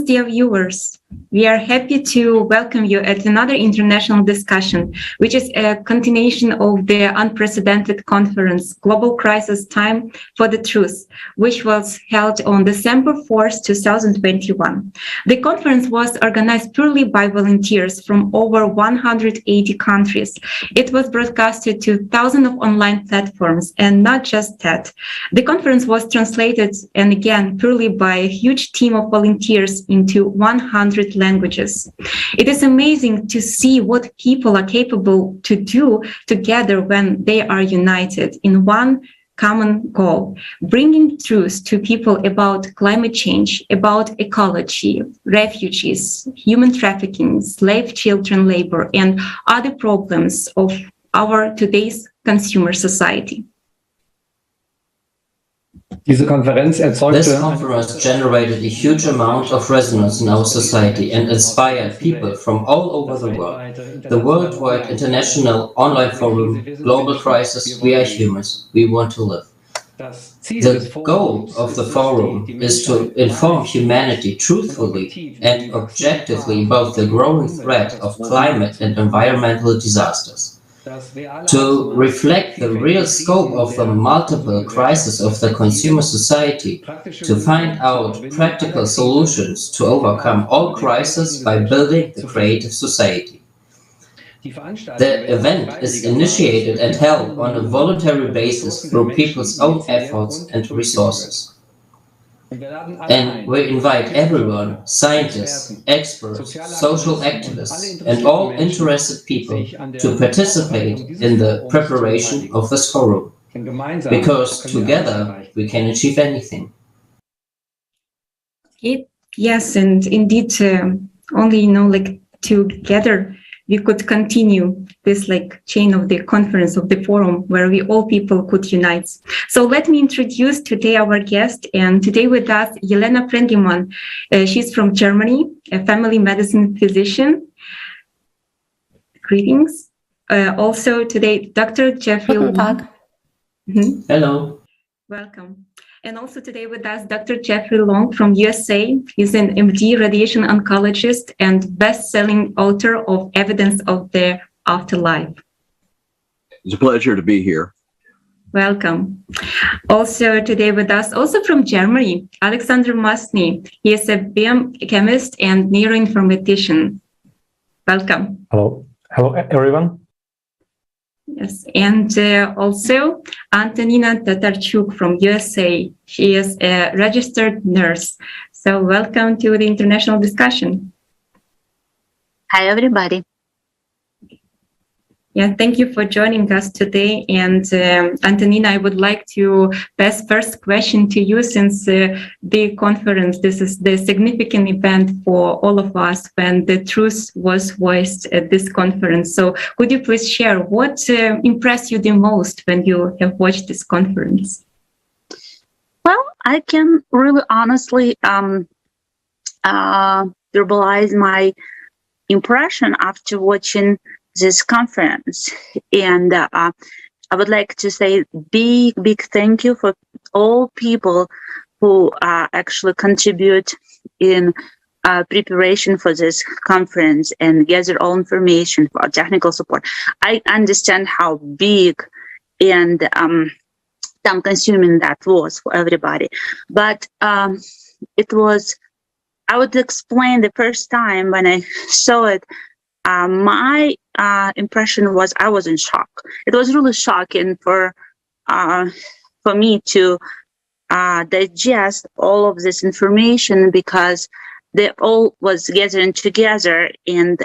dear viewers. We are happy to welcome you at another international discussion, which is a continuation of the unprecedented conference, Global Crisis Time for the Truth, which was held on December 4th, 2021. The conference was organized purely by volunteers from over 180 countries. It was broadcasted to thousands of online platforms, and not just that. The conference was translated, and again, purely by a huge team of volunteers into 100 languages. It is amazing to see what people are capable to do together when they are united in one common goal, bringing truth to people about climate change, about ecology, refugees, human trafficking, slave children labor, and other problems of our today's consumer society. This conference generated a huge amount of resonance in our society and inspired people from all over the world. The worldwide international online forum, Global Crisis, We Are Humans, We Want to Live. The goal of the forum is to inform humanity truthfully and objectively about the growing threat of climate and environmental disasters. To reflect the real scope of the multiple crises of the consumer society, to find out practical solutions to overcome all crises by building the creative society. The event is initiated and held on a voluntary basis through people's own efforts and resources. And we invite everyone, scientists, experts, social activists, and all interested people to participate in the preparation of this forum, because together we can achieve anything. Yes, and indeed, only together we could continue this chain of the conference of the forum where all people could unite. So let me introduce today our guest, and today with us, Elena Prengemann. She's from Germany, a family medicine physician. Greetings. Also today, Dr. Jeffrey Long. Hello. Welcome. And also today with us, Dr. Jeffrey Long from USA. He's an MD radiation oncologist and best-selling author of Evidence of the Afterlife. It's a pleasure to be here. Welcome. Also today with us, also from Germany, Alexander Masny. He is a biochemist and neuroinformatician. Welcome. Hello. Hello, everyone. Yes, and also Antonina Tatarchuk from USA. She is a registered nurse. So welcome to the international discussion. Hi, everybody. Yeah, thank you for joining us today. And Antonina, I would like to pass first question to you, since the conference, this is the significant event for all of us when the truth was voiced at this conference. So could you please share what impressed you the most when you have watched this conference? Well, I can really honestly verbalize my impression after watching this conference, and I would like to say big thank you for all people who actually contribute in preparation for this conference and gather all information for technical support. I understand how big and time consuming that was for everybody, but it was, I would explain the first time when I saw it, my impression was I was in shock. It was really shocking for me to digest all of this information, because they all was gathering together and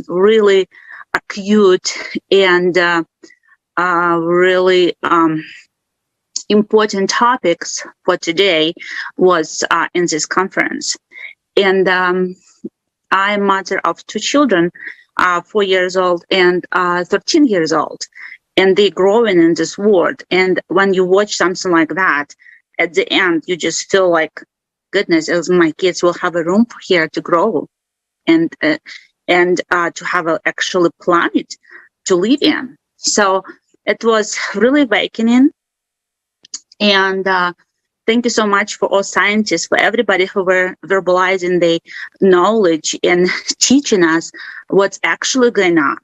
really acute and really important topics for today was in this conference. And I'm mother of two children, 4 years old and 13 years old, and they're growing in this world. And when you watch something like that, at the end, you just feel like, goodness, my kids will have a room here to grow and to have an actual planet to live in. So it was really awakening. And thank you so much for all scientists, for everybody who were verbalizing the knowledge and teaching us what's actually going on.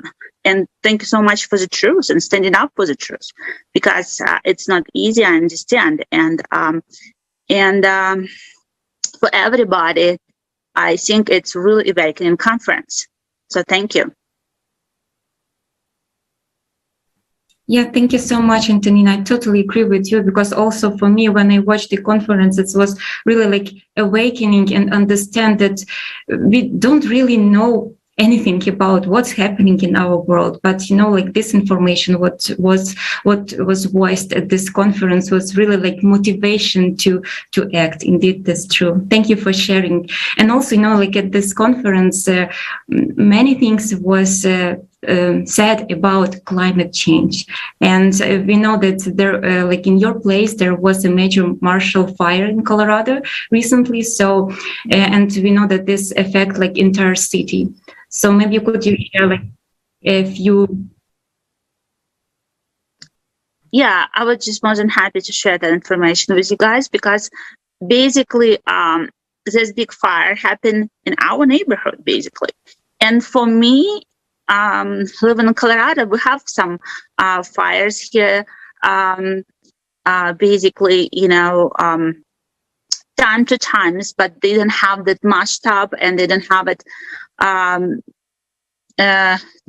And thank you so much for the truth and standing up for the truth, because it's not easy, I understand. And for everybody, I think it's really a awakening conference. So thank you. Yeah, thank you so much, Antonina. I totally agree with you, because also for me, when I watched the conference, it was really like awakening and understand that we don't really know anything about what's happening in our world, but like this information, what was voiced at this conference was really like motivation to act. Indeed, that's true. Thank you for sharing. And also, like at this conference, many things was said about climate change, and we know that there, like in your place, there was a major Marshall Fire in Colorado recently. So, and we know that this affect like entire city. So maybe could you share like if you? Yeah, I was just more than happy to share that information with you guys, because basically this big fire happened in our neighborhood, basically. And for me, living in Colorado, we have some fires here. Basically, time to times, but they didn't have that mashtub, and they didn't have it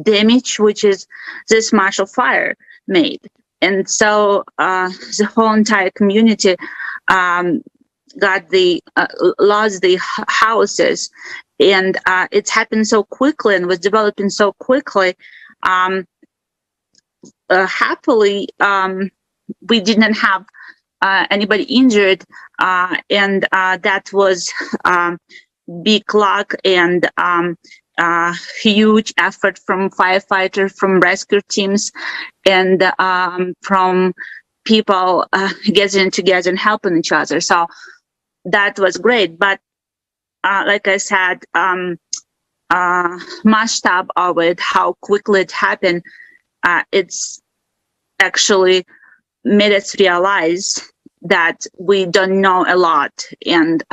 damage, which is this Marshall Fire made. And so the whole entire community got lost the houses, and it's happened so quickly and was developing so quickly. Happily, we didn't have anybody injured, and that was big luck and huge effort from firefighters, from rescue teams, and from people getting together and helping each other. So that was great. But like I said, mashtub of it, how quickly it happened, it's actually made us realize that we don't know a lot. And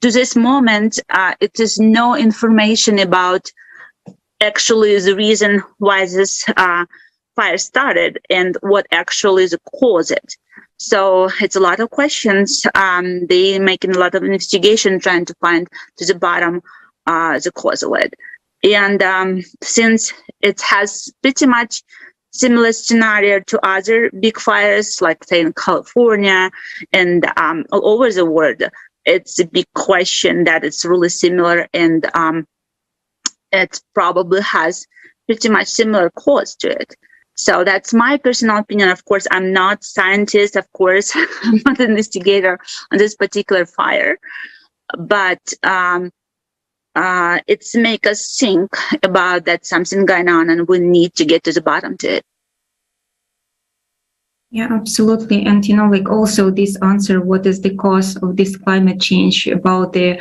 to this moment, it is no information about actually the reason why this fire started and what actually is the cause it. So it's a lot of questions. They making a lot of investigation trying to find to the bottom the cause of it. And since it has pretty much similar scenario to other big fires, like say in California and all over the world, it's a big question that it's really similar, and it probably has pretty much similar cause to it. So that's my personal opinion. Of course, I'm not scientist. Of course, I'm not an investigator on this particular fire, but it's make us think about that something going on, and we need to get to the bottom to it. Yeah, absolutely. And, like also this answer, what is the cause of this climate change about the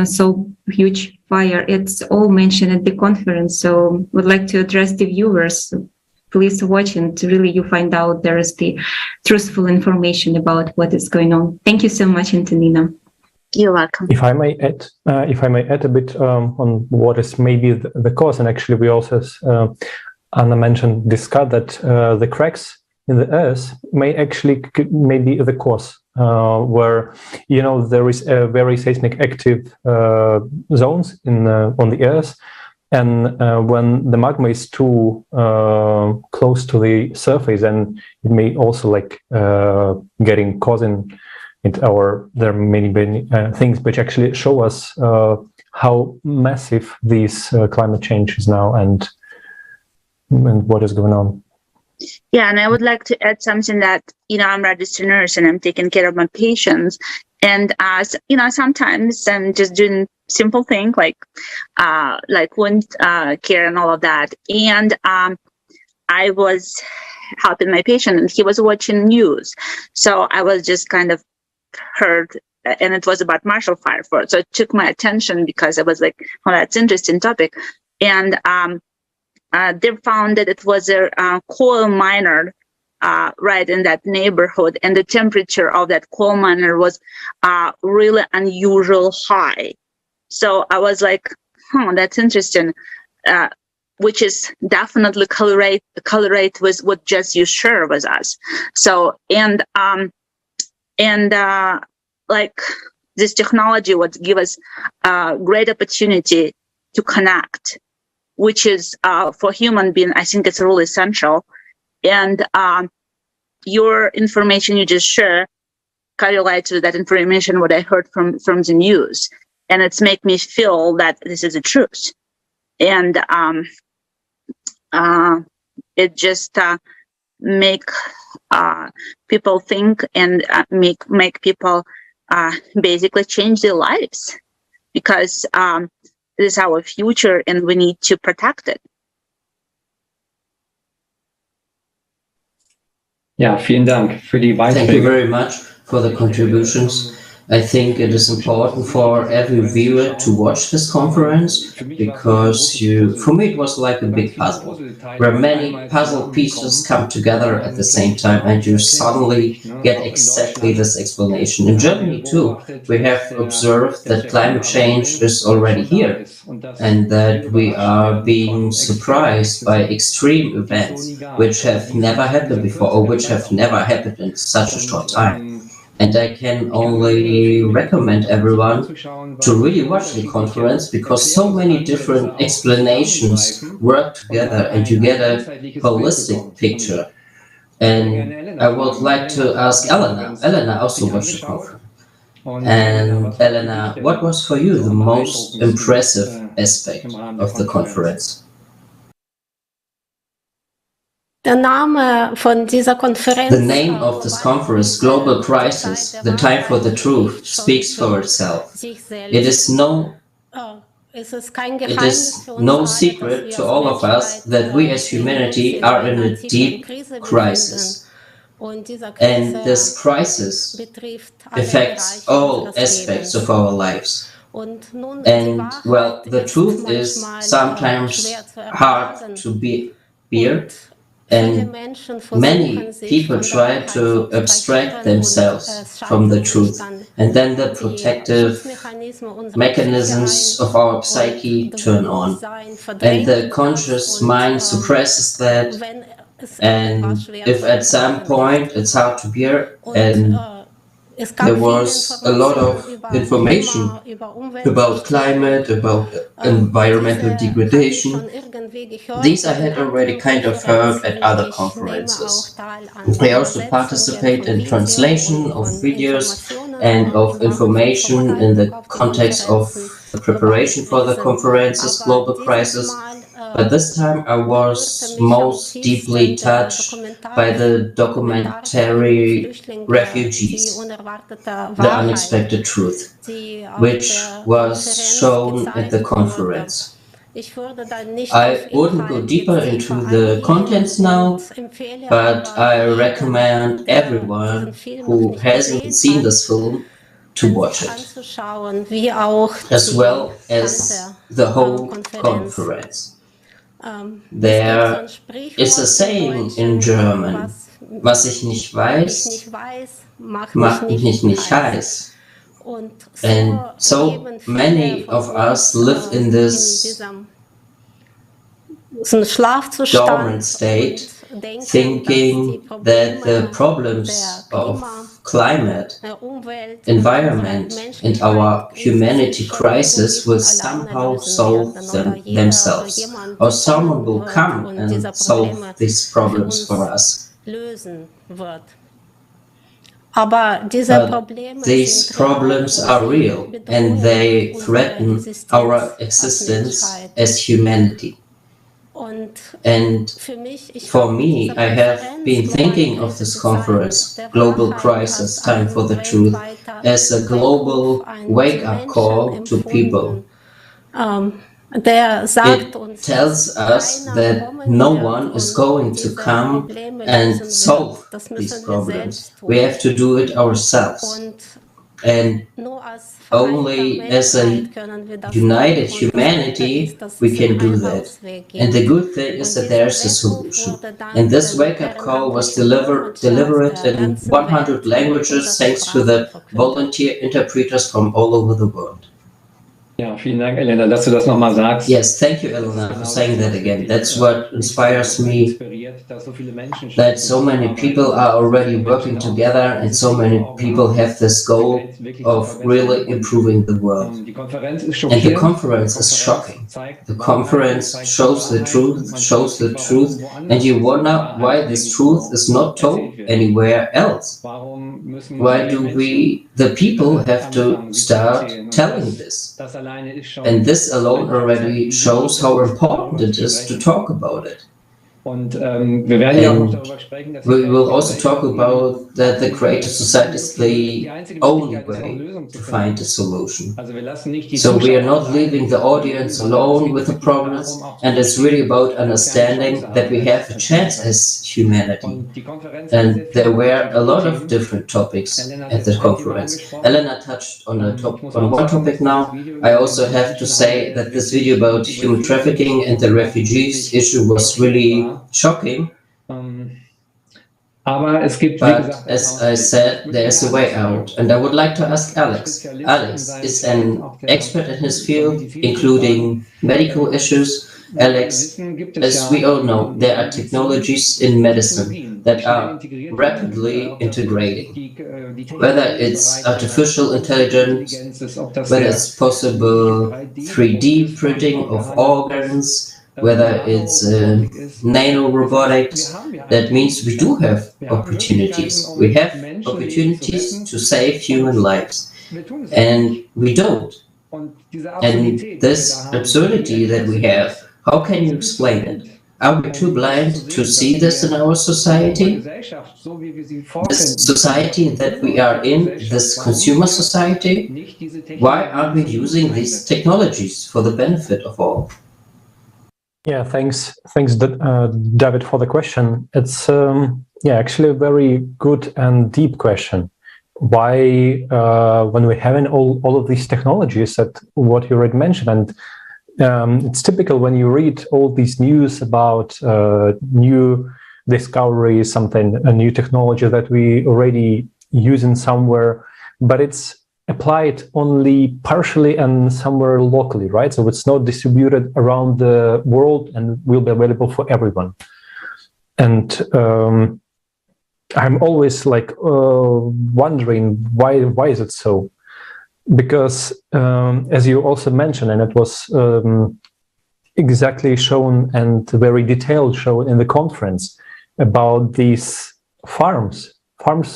so huge fire? It's all mentioned at the conference. So would like to address the viewers. Please watch, and really you find out there is the truthful information about what is going on. Thank you so much, Antonina. You're welcome. If I may add a bit on what is maybe the cause, and actually we also, Anna discussed that the cracks in the earth may actually maybe the cause where there is a very seismic active zones on the earth, and when the magma is too close to the surface, and it may also like getting causing there are many things which actually show us how massive this climate change is now and what is going on. Yeah, and I would like to add something that, I'm a registered nurse and I'm taking care of my patients. And, sometimes I'm just doing simple things like wound care and all of that. And I was helping my patient, and he was watching news. So I was just kind of heard, and it was about Marshall Fire. So it took my attention because I was like, well, that's an interesting topic. And they found that it was a coal miner right in that neighborhood, and the temperature of that coal miner was really unusual high. So I was like, that's interesting, which is definitely correlate with what just you share with us. So, and like this technology would give us a great opportunity to connect, which is for human being, I think it's really essential. And your information you just share correlates with that information what I heard from the news, and it's make me feel that this is the truth. And it just make people think and make people basically change their lives, because this is our future and we need to protect it. Ja, vielen Dank für die Beiträge. Thank you very much for the contributions. I think it is important for every viewer to watch this conference, because for me it was like a big puzzle, where many puzzle pieces come together at the same time and you suddenly get exactly this explanation. In Germany too, we have observed that climate change is already here, and that we are being surprised by extreme events which have never happened before, or which have never happened in such a short time. And I can only recommend everyone to really watch the conference, because so many different explanations work together and you get a holistic picture. And I would like to ask Elena. Elena also watched the conference. And Elena, what was for you the most impressive aspect of the conference? Der Name von dieser Konferenz, The name of this conference, Global Crisis, the Time for the Truth, speaks for itself. It is no secret to all of us that we as humanity are in a deep crisis. And this crisis affects all aspects of our lives. And well, the truth is sometimes hard to bear. And many people try to abstract themselves from the truth, and then the protective mechanisms of our psyche turn on, and the conscious mind suppresses that, and if at some point it's hard to bear, and there was a lot of information about climate, about environmental degradation. These I had already kind of heard at other conferences. I also participate in translation of videos and of information in the context of the preparation for the conference's Global Crisis. But this time I was most deeply touched by the documentary Refugees, The Unexpected Truth, which was shown at the conference. I wouldn't go deeper into the contents now, but I recommend everyone who hasn't seen this film to watch it, as well as the whole conference. There is a saying in German, was ich nicht weiß, macht mich nicht heiß. And so many of us live in this dormant state, thinking that the problems of climate, environment, and our humanity crisis will somehow solve themselves, or someone will come and solve these problems for us. But these problems are real, and they threaten our existence as humanity. And for me, I have been thinking of this conference, Global Crisis, Time for the Truth, as a global wake-up call to people. It tells us that no one is going to come and solve these problems. We have to do it ourselves. And only as a united humanity we can do that. And the good thing is that there's a solution. And this wake-up call was delivered in 100 languages thanks to the volunteer interpreters from all over the world. Ja, vielen Dank, Elena, dass du das nochmal sagst. Yes, thank you, Elena, for saying that again. That's what inspires me, that so many people are already working together and so many people have this goal of really improving the world. And the conference is shocking. The conference shows the truth, and you wonder why this truth is not told anywhere else. Why do we, the people, have to start telling this? And this alone already shows how important it is to talk about it. And we will also talk about that the creative society is the only way to find a solution. So we are not leaving the audience alone with the problems, and it's really about understanding that we have a chance as humanity. And there were a lot of different topics at the conference. Elena touched on one topic now. I also have to say that this video about human trafficking and the refugees issue was really shocking, but as I said, there's a way out. And I would like to ask Alex. Alex is an expert in his field, including medical issues. Alex, as we all know, there are technologies in medicine that are rapidly integrating. Whether it's artificial intelligence, whether it's possible 3D printing of organs, whether it's nanorobotics, that means we do have opportunities. We have opportunities to save human lives, and we don't. And this absurdity that we have, how can you explain it? Are we too blind to see this in our society? This society that we are in, this consumer society? Why aren't we using these technologies for the benefit of all? Yeah, thanks, David, for the question. It's actually a very good and deep question. Why, when we're having all of these technologies, that what you already mentioned, and it's typical when you read all these news about new discoveries, a new technology that we already using somewhere, but it's applied only partially and somewhere locally, right? So it's not distributed around the world and will be available for everyone. And I'm always like wondering why is it so? Because as you also mentioned, and it was exactly shown and very detailed shown in the conference about these farms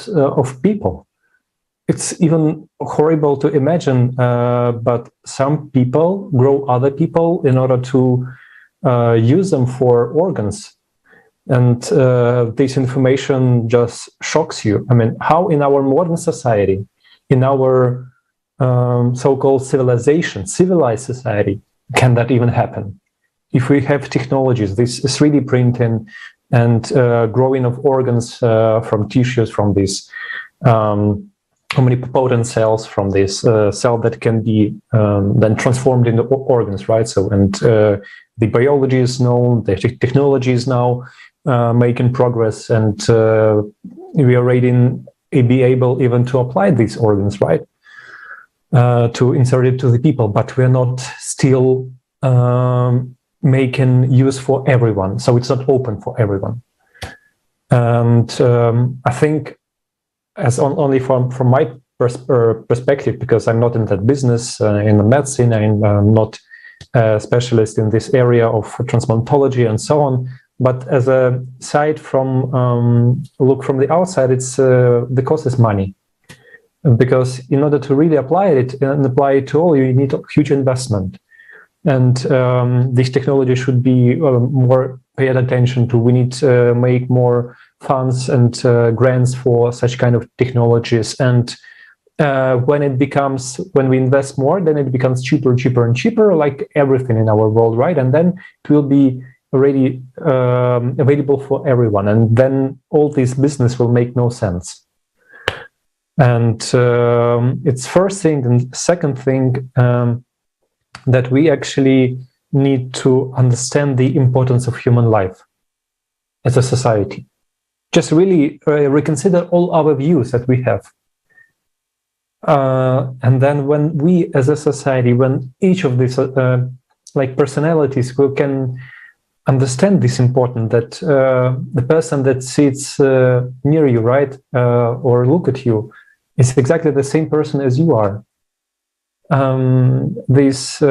of people. It's even horrible to imagine, but some people grow other people in order to use them for organs. And this information just shocks you. I mean, how in our modern society, in our so-called civilized society, can that even happen? If we have technologies, this 3D printing and growing of organs from tissues, from these omnipotent cells, from this cell that can be then transformed into organs, right? So, and the biology is known, the technology is now making progress, and we are ready be able even to apply these organs, right? To insert it to the people, but we're not still making use for everyone. So it's not open for everyone. And I think, as only from my perspective, because I'm not in that business, in the medicine, I'm not a specialist in this area of transplantology and so on. But as a side from look from the outside, it's the cost is money, because in order to really apply it and apply it to all, you need a huge investment, and this technology should be more paid attention to. We need to make more funds and grants for such kind of technologies, and when we invest more, then it becomes cheaper and cheaper, like everything in our world, right? And then it will be already available for everyone, and then all this business will make no sense. And it's first thing. And second thing, that we actually need to understand the importance of human life as a society. Just really reconsider all our views that we have. And then when we as a society, when each of these like personalities can understand this important, that the person that sits near you, right, or look at you, is exactly the same person as you are. This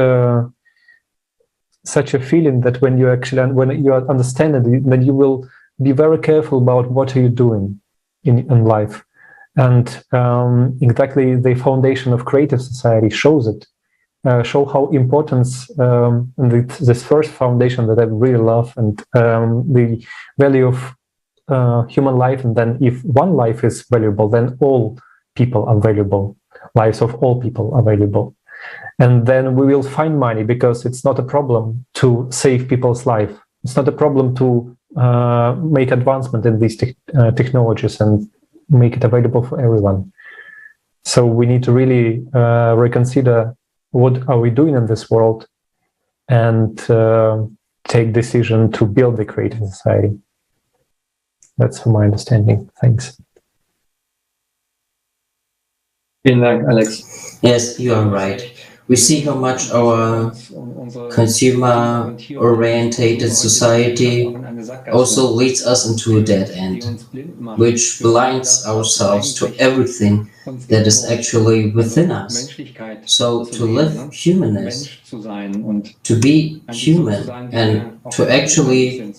such a feeling that when you understand it, then you will be very careful about what are you doing in life. And exactly the foundation of creative society shows it. Show how important this first foundation that I really love, and the value of human life. And then if one life is valuable, then all people are valuable. Lives of all people are valuable. And then we will find money, because it's not a problem to save people's life. It's not a problem to make advancement in these technologies and make it available for everyone. So we need to really reconsider what are we doing in this world, and take decision to build the creative society. That's from my understanding. Thanks. Vielen Dank, Alex. Yes, you are right. We see how much our consumer-orientated society also leads us into a dead end, which blinds ourselves to everything that is actually within us. So to live humanness, to be human, and to actually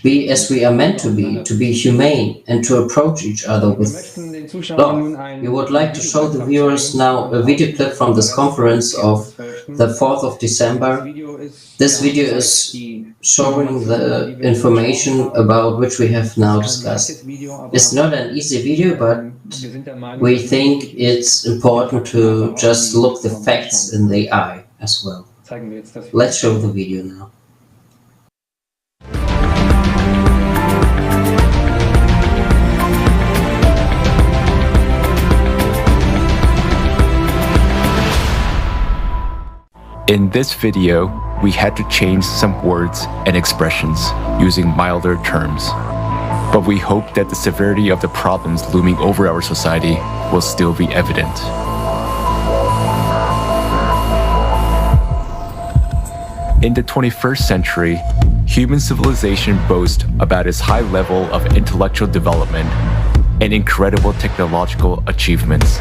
be as we are meant to be humane, and to approach each other with love. We would like to show the viewers now a video clip from this conference of the 4th of December. This video is showing the information about which we have now discussed. It's not an easy video, but we think it's important to just look the facts in the eye as well. Let's show the video now. In this video, we had to change some words and expressions using milder terms. But we hope that the severity of the problems looming over our society will still be evident. In the 21st century, human civilization boasts about its high level of intellectual development and incredible technological achievements.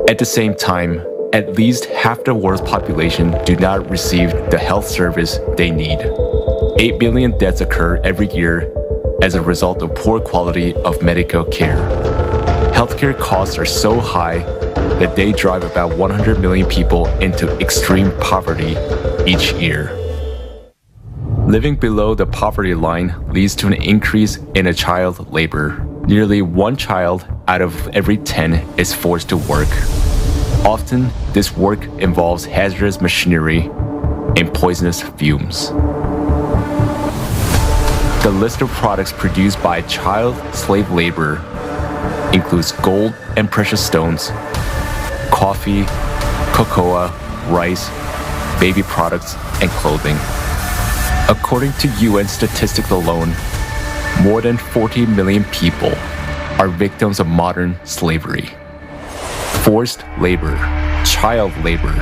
At the same time, at least half the world's population do not receive the health service they need. 8 million deaths occur every year as a result of poor quality of medical care. Healthcare costs are so high that they drive about 100 million people into extreme poverty each year. Living below the poverty line leads to an increase in child labor. Nearly 1 child out of every 10 is forced to work. Often, this work involves hazardous machinery and poisonous fumes. The list of products produced by child slave labor includes gold and precious stones, coffee, cocoa, rice, baby products, and clothing. According to UN statistics alone, more than 40 million people are victims of modern slavery. Forced labor, child labor,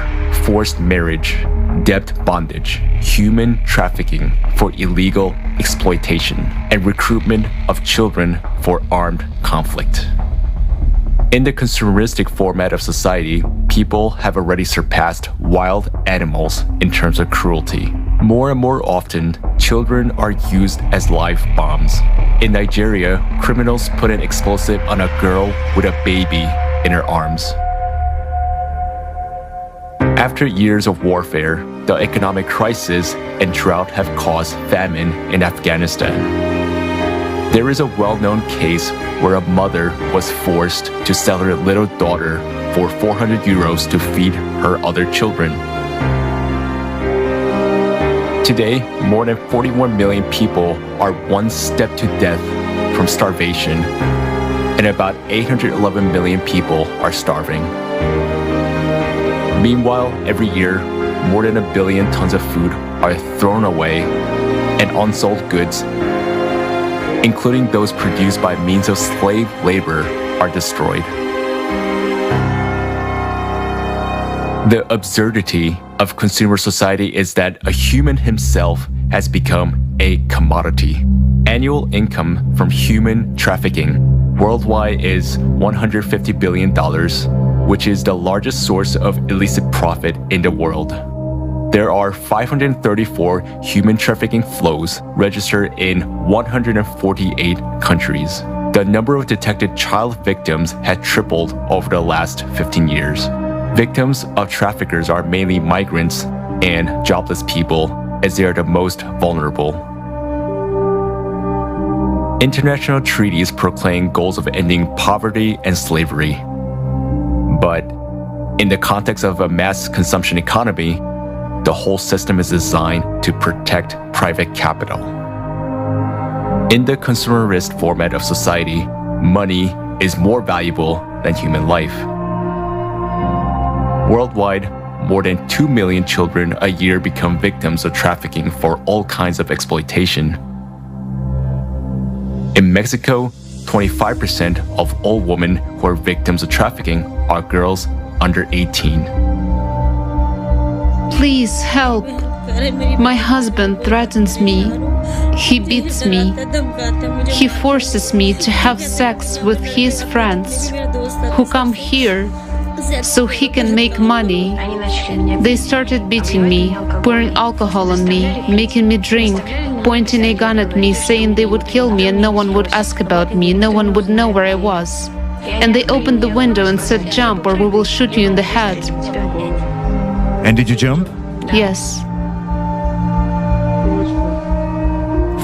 forced marriage, debt bondage, human trafficking for illegal exploitation, and recruitment of children for armed conflict. In the consumeristic format of society, people have already surpassed wild animals in terms of cruelty. More and more often, children are used as live bombs. In Nigeria, criminals put an explosive on a girl with a baby in her arms. After years of warfare, the economic crisis and drought have caused famine in Afghanistan. There is a well-known case where a mother was forced to sell her little daughter for 400 euros to feed her other children. Today, more than 41 million people are one step to death from starvation, and about 811 million people are starving. Meanwhile, every year, more than 1 billion tons of food are thrown away, and unsold goods, including those produced by means of slave labor, are destroyed. The absurdity of consumer society is that a human himself has become a commodity. Annual income from human trafficking worldwide is $150 billion, which is the largest source of illicit profit in the world. There are 534 human trafficking flows registered in 148 countries. The number of detected child victims has tripled over the last 15 years. Victims of traffickers are mainly migrants and jobless people, as they are the most vulnerable. International treaties proclaim goals of ending poverty and slavery. But in the context of a mass consumption economy, the whole system is designed to protect private capital. In the consumerist format of society, money is more valuable than human life. Worldwide, more than 2 million children a year become victims of trafficking for all kinds of exploitation. In Mexico, 25% of all women who are victims of trafficking are girls under 18. Please help. My husband threatens me. He beats me. He forces me to have sex with his friends who come here so he can make money. They started beating me, pouring alcohol on me, making me drink, pointing a gun at me, saying they would kill me and no one would ask about me, no one would know where I was. And they opened the window and said, "Jump or we will shoot you in the head." And did you jump? Yes.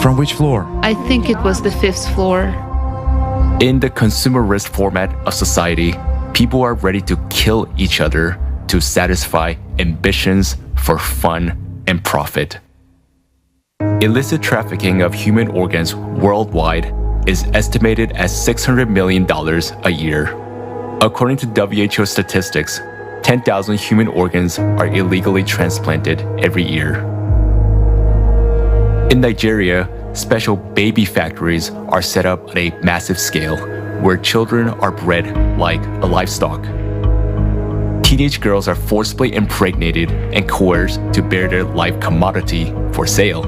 From which floor? I think it was the 5th floor. In the consumerist format of society, people are ready to kill each other to satisfy ambitions for fun and profit. Illicit trafficking of human organs worldwide is estimated at $600 million a year. According to WHO statistics, 10,000 human organs are illegally transplanted every year. In Nigeria, special baby factories are set up on a massive scale, where children are bred like a livestock. Teenage girls are forcibly impregnated and coerced to bear their life commodity for sale.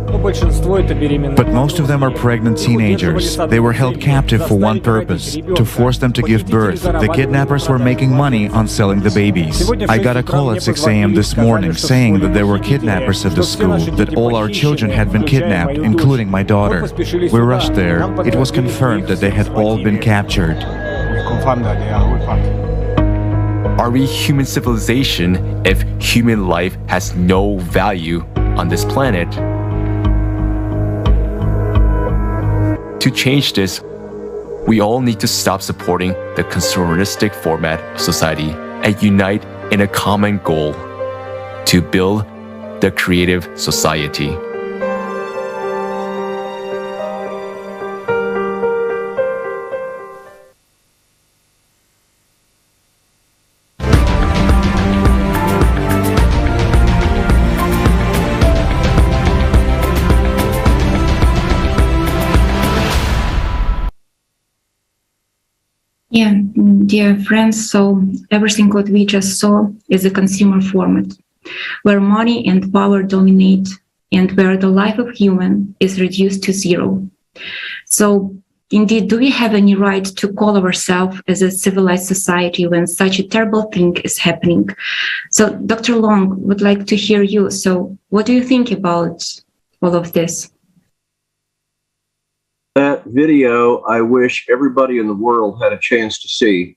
But most of them are pregnant teenagers. They were held captive for one purpose, to force them to give birth. The kidnappers were making money on selling the babies. I got a call at 6 a.m. this morning saying that there were kidnappers at the school, that all our children had been kidnapped, including my daughter. We rushed there. It was confirmed that they had all been captured. Are we human civilization if human life has no value on this planet? To change this, we all need to stop supporting the consumeristic format of society and unite in a common goal: to build the creative society. Yeah, dear friends, so everything what we just saw is a consumer format, where money and power dominate and where the life of human is reduced to zero. So indeed, do we have any right to call ourselves as a civilized society when such a terrible thing is happening? So Dr. Long, would like to hear you. So what do you think about all of this? That video, I wish everybody in the world had a chance to see.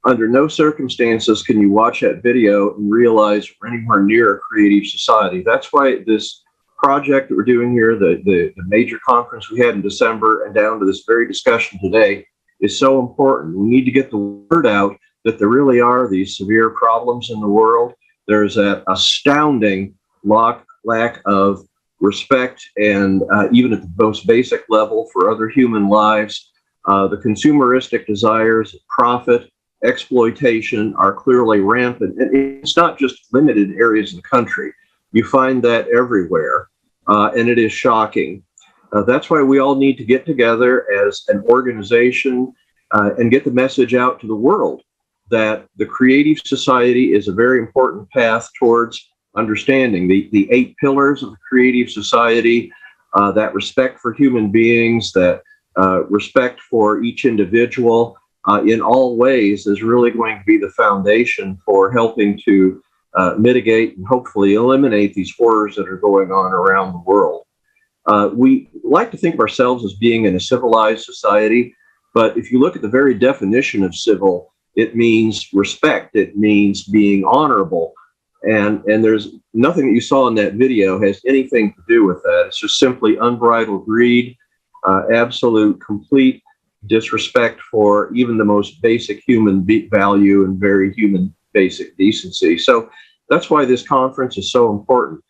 Under no circumstances can you watch that video and realize we're anywhere near a creative society. That's why this project that we're doing here, the major conference we had in December and down to this very discussion today, is so important. We need to get the word out that there really are these severe problems in the world. There's an astounding lack of respect and even at the most basic level for other human lives. The consumeristic desires of profit, exploitation are clearly rampant. And it's not just limited areas of the country. You find that everywhere, and it is shocking. That's why we all need to get together as an organization and get the message out to the world that the creative society is a very important path towards understanding the 8 pillars of the creative society, that respect for human beings, that respect for each individual in all ways is really going to be the foundation for helping to mitigate and hopefully eliminate these horrors that are going on around the world. We like to think of ourselves as being in a civilized society, but if you look at the very definition of civil, it means respect. It means being honorable. And there's nothing that you saw in that video has anything to do with that. It's just simply unbridled greed, absolute, complete disrespect for even the most basic human value and very human basic decency. So that's why this conference is so important.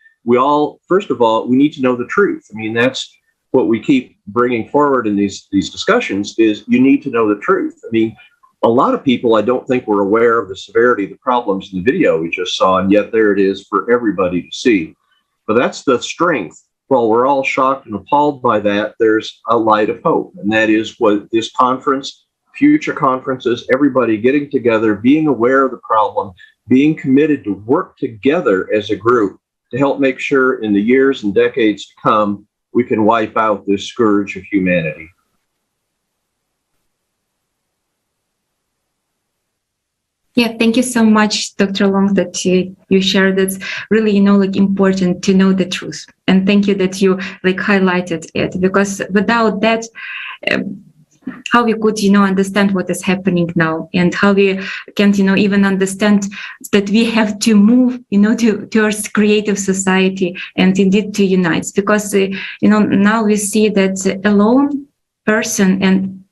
First of all, we need to know the truth. I mean, that's what we keep bringing forward in these discussions is you need to know the truth. I mean, a lot of people, I don't think, were aware of the severity of the problems in the video we just saw, and yet there it is for everybody to see. But that's the strength. While we're all shocked and appalled by that, there's a light of hope, and that is what this conference, future conferences, everybody getting together, being aware of the problem, being committed to work together as a group to help make sure in the years and decades to come, we can wipe out this scourge of humanity. Yeah, thank you so much, Dr. Long, that you shared. It's really, important to know the truth. And thank you that you highlighted it, because without that, how we could, understand what is happening now, and how we can, even understand that we have to move, towards creative society and indeed to unite. Because, now we see that alone person and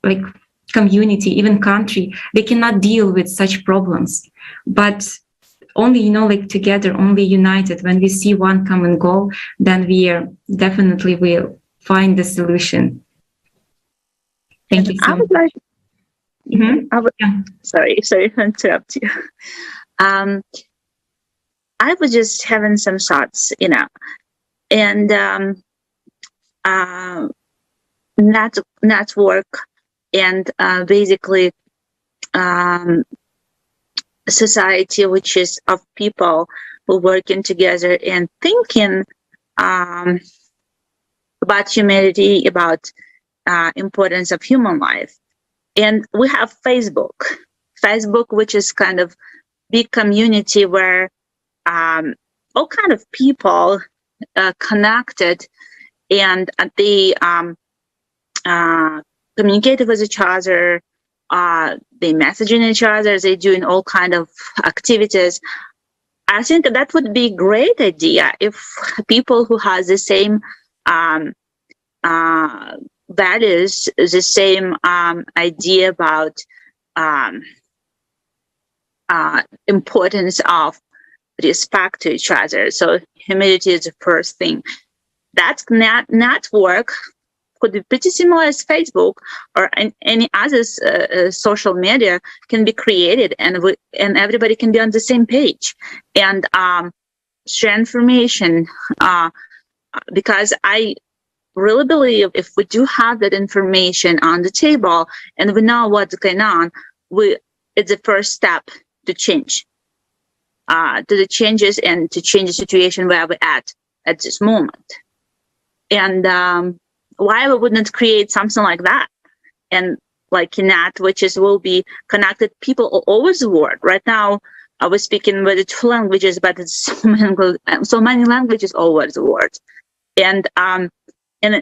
community, even country, they cannot deal with such problems. But only, together, only united, when we see one common goal, then we definitely will find the solution. Thank you so much. Sorry to interrupt you. I was just having some thoughts, and network and basically society, which is of people who working together and thinking about humanity, about importance of human life. And we have Facebook, which is kind of big community where all kind of people connected, and they communicate with each other, they messaging each other, they doing all kind of activities. I think that would be a great idea if people who has the same values, the same idea about importance of respect to each other. So humility is the first thing. That network could be pretty similar as Facebook or any other social media can be created, and everybody can be on the same page and share information. Because I really believe if we do have that information on the table and we know what's going on, it's the first step to change, to the changes and to change the situation where we're at this moment. And why we wouldn't create something like that? And like Inat, which will be connected people all over the world. Right now, I was speaking with 2 languages, but it's so many languages all over the world. And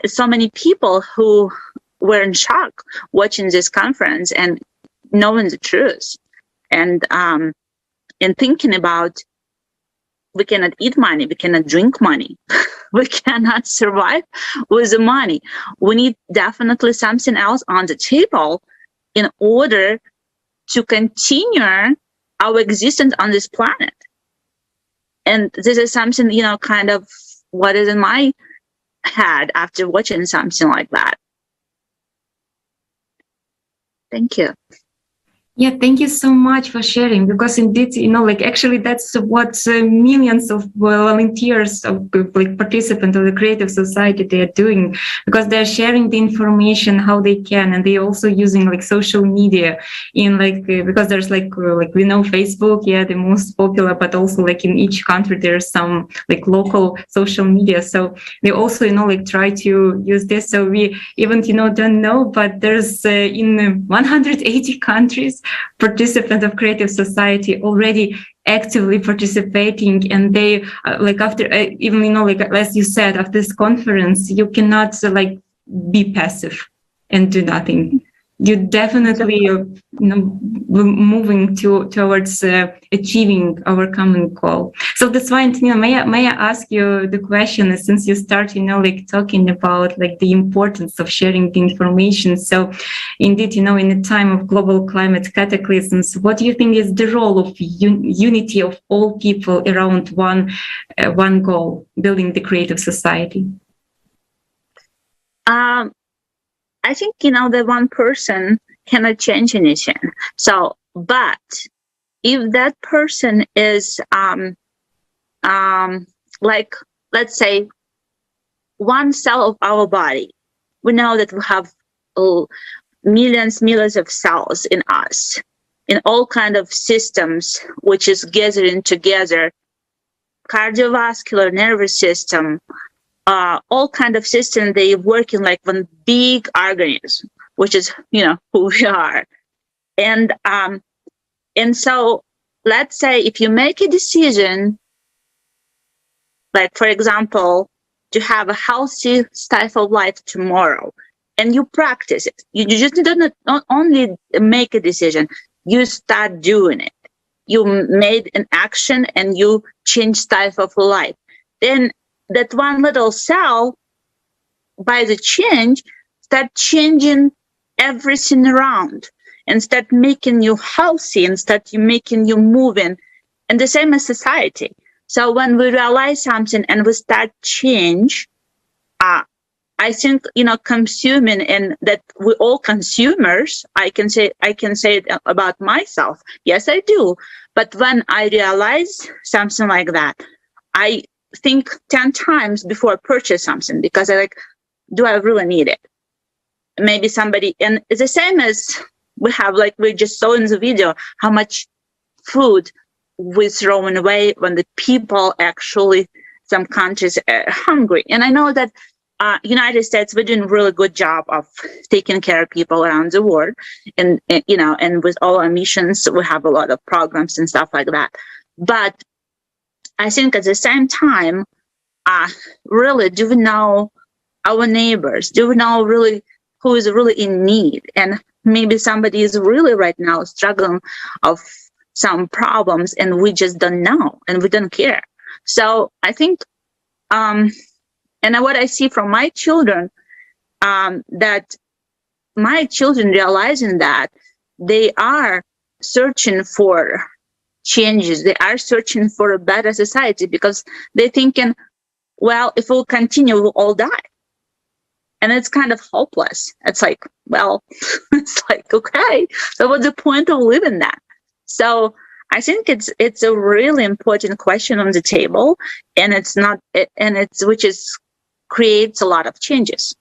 so many people who were in shock watching this conference and knowing the truth, and thinking about we cannot eat money, we cannot drink money, we cannot survive with the money. We need definitely something else on the table in order to continue our existence on this planet. And this is something, kind of what is in my head after watching something like that. Thank you. Yeah, thank you so much for sharing, because indeed, like actually that's what millions of volunteers, like participants of the Creative Society, they are doing, because they're sharing the information how they can, and they also using like social media in because there's like we know Facebook, yeah, the most popular, but also like in each country there's some like local social media. So they also like try to use this. So we even don't know, but there's in 180 countries participants of Creative Society already actively participating, and they after even like as you said, after this conference you cannot be passive and do nothing. You definitely moving towards achieving our common goal. So that's why, Antonina, may I ask you the question, since you start talking about the importance of sharing the information. So indeed, in a time of global climate cataclysms, what do you think is the role of unity of all people around one goal, building the creative society? I think, the one person cannot change anything. So, but if that person is, let's say, one cell of our body, we know that we have millions of cells in us, in all kind of systems, which is gathering together, cardiovascular, nervous system, all kind of systems, they working like one big organism, which is, who we are. And so let's say if you make a decision, like, for example, to have a healthy style of life tomorrow, and you practice it, you just not only make a decision, you start doing it. You made an action and you change style of life. Then that one little cell, by the change, start changing everything around and start making you healthy and start making you moving. And the same as society. So when we realize something and we start change, I think, consuming, and that we're all consumers. I can say it about myself. Yes, I do. But when I realize something like that, I think 10 times before I purchase something, because do I really need it? Maybe somebody, and it's the same as we have, we just saw in the video, how much food we're throwing away when the people actually, some countries are hungry. And I know that United States, we're doing a really good job of taking care of people around the world. And with all our missions, we have a lot of programs and stuff like that. But I think at the same time, really, do we know our neighbors? Do we know really who is really in need? And maybe somebody is really right now struggling of some problems, and we just don't know, and we don't care. So I think, and what I see from my children, that my children realizing that they are searching for changes, they are searching for a better society, because they're thinking, well, if we'll continue, we'll all die. And it's kind of hopeless. It's like, well, it's like, okay, so what's the point of living that? So I think it's a really important question on the table, and creates a lot of changes.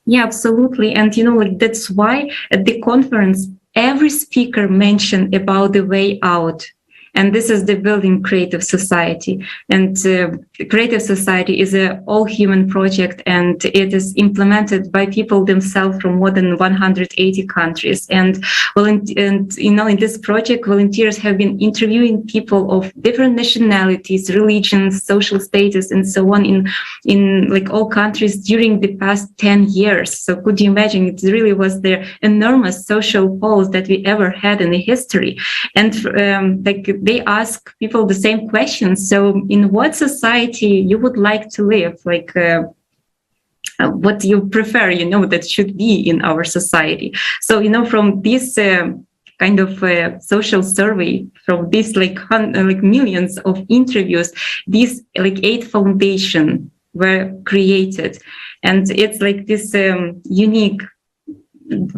Yeah, absolutely. And that's why at the conference every speaker mentioned about the way out. And this is the building creative society. And creative society is an all-human project, and it is implemented by people themselves from more than 180 countries. And in this project, volunteers have been interviewing people of different nationalities, religions, social status, and so on in all countries during the past 10 years. So could you imagine? It really was the enormous social pulse that we ever had in the history. And they ask people the same questions. So in what society you would like to live? What do you prefer, that should be in our society? So, from this kind of social survey, from these millions of interviews, these 8 foundations were created. And it's this unique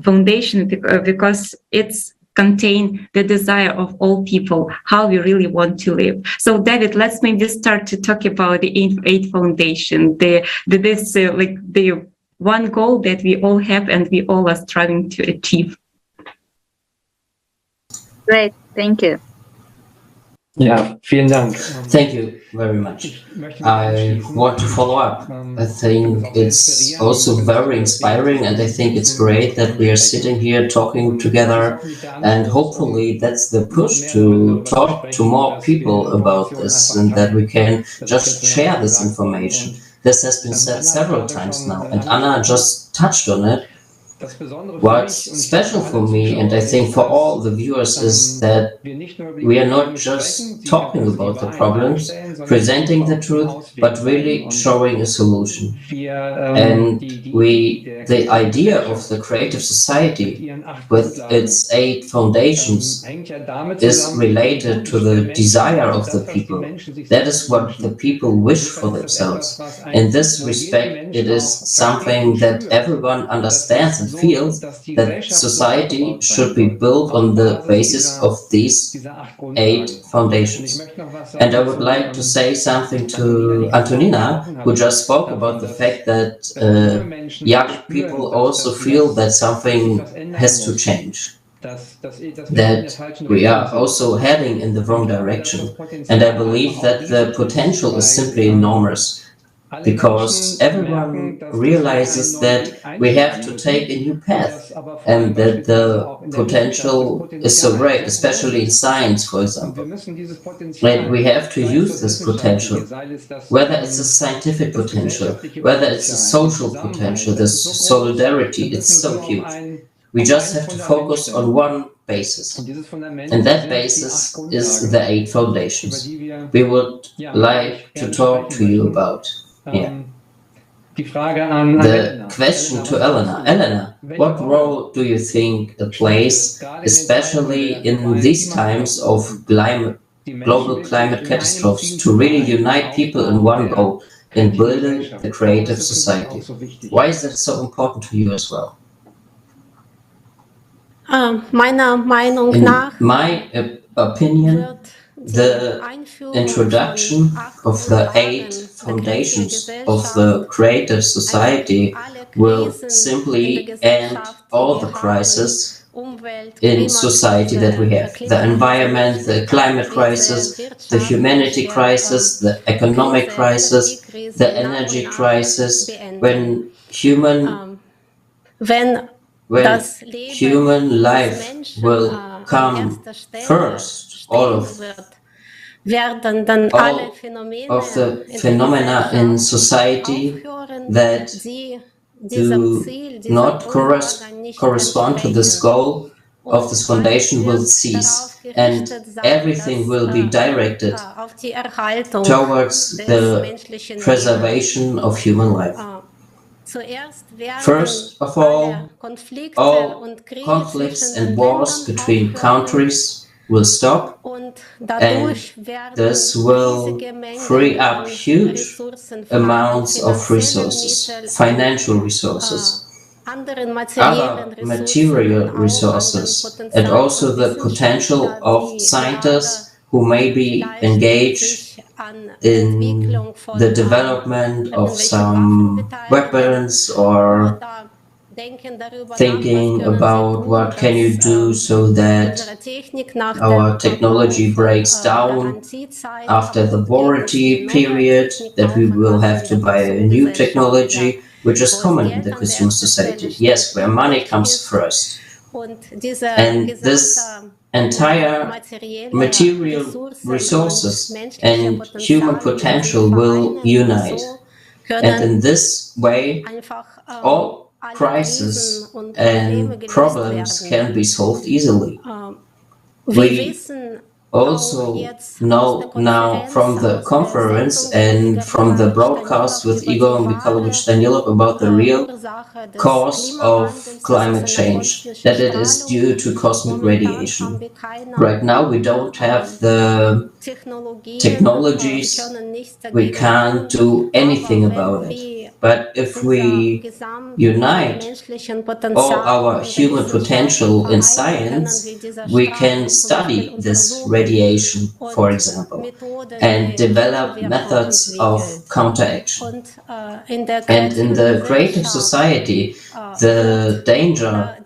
foundation because it's contain the desire of all people, how we really want to live. So, David, let's maybe start to talk about the eight foundation, the one goal that we all have and we all are striving to achieve. Great, thank you. Ja, vielen Dank. Thank you very much. I want to follow up. I think it's also very inspiring, and I think it's great that we are sitting here talking together, and hopefully that's the push to talk to more people about this and that we can just share this information. This has been said several times now, and Anna just touched on it. What's special for me, and I think for all the viewers, is that we are not just talking about the problems, presenting the truth, but really showing a solution. And the idea of the creative society with its 8 foundations is related to the desire of the people. That is what the people wish for themselves. In this respect, it is something that everyone understands and feels, that society should be built on the basis of these 8 foundations. And I would like to say something to Antonina, who just spoke about the fact that young people also feel that something has to change, that we are also heading in the wrong direction. And I believe that the potential is simply enormous, because everyone realizes that we have to take a new path and that the potential is so great, especially in science, for example. And we have to use this potential, whether it's a scientific potential, whether it's a social potential, this solidarity, it's so huge. We just have to focus on one basis, and that basis is the 8 foundations we would like to talk to you about. Yeah. The question to Elena. Elena, what role do you think it plays, especially in these times of global climate catastrophes, to really unite people in one goal in building the creative society? Why is that so important to you as well? In my opinion, the introduction of the 8 foundations of the creative society will simply end all the crises in society that we have. The environment, the climate crisis, the humanity crisis, the economic crisis, the energy crisis, when human life will come first, all of the phenomena in society that do not correspond to this goal of this foundation will cease, and everything will be directed towards the preservation of human life. First of all conflicts and wars between countries will stop, and this will free up huge amounts of resources, financial resources, other material resources, and also the potential of scientists who may be engaged in the development of some weapons, or thinking about what can you do so that our technology breaks down after the warranty period, that we will have to buy a new technology, which is common in the consumer society. Yes, where money comes first. And this entire material resources and human potential will unite. And in this way, all crises and problems can be solved easily. We also know now from the conference and from the broadcast with Igor Mikhailovich Danilov about the real cause of climate change, that it is due to cosmic radiation. Right now we don't have the technologies, we can't do anything about it. But if we unite all our human potential in science, we can study this radiation, for example, and develop methods of counteraction. And in the creative society, the danger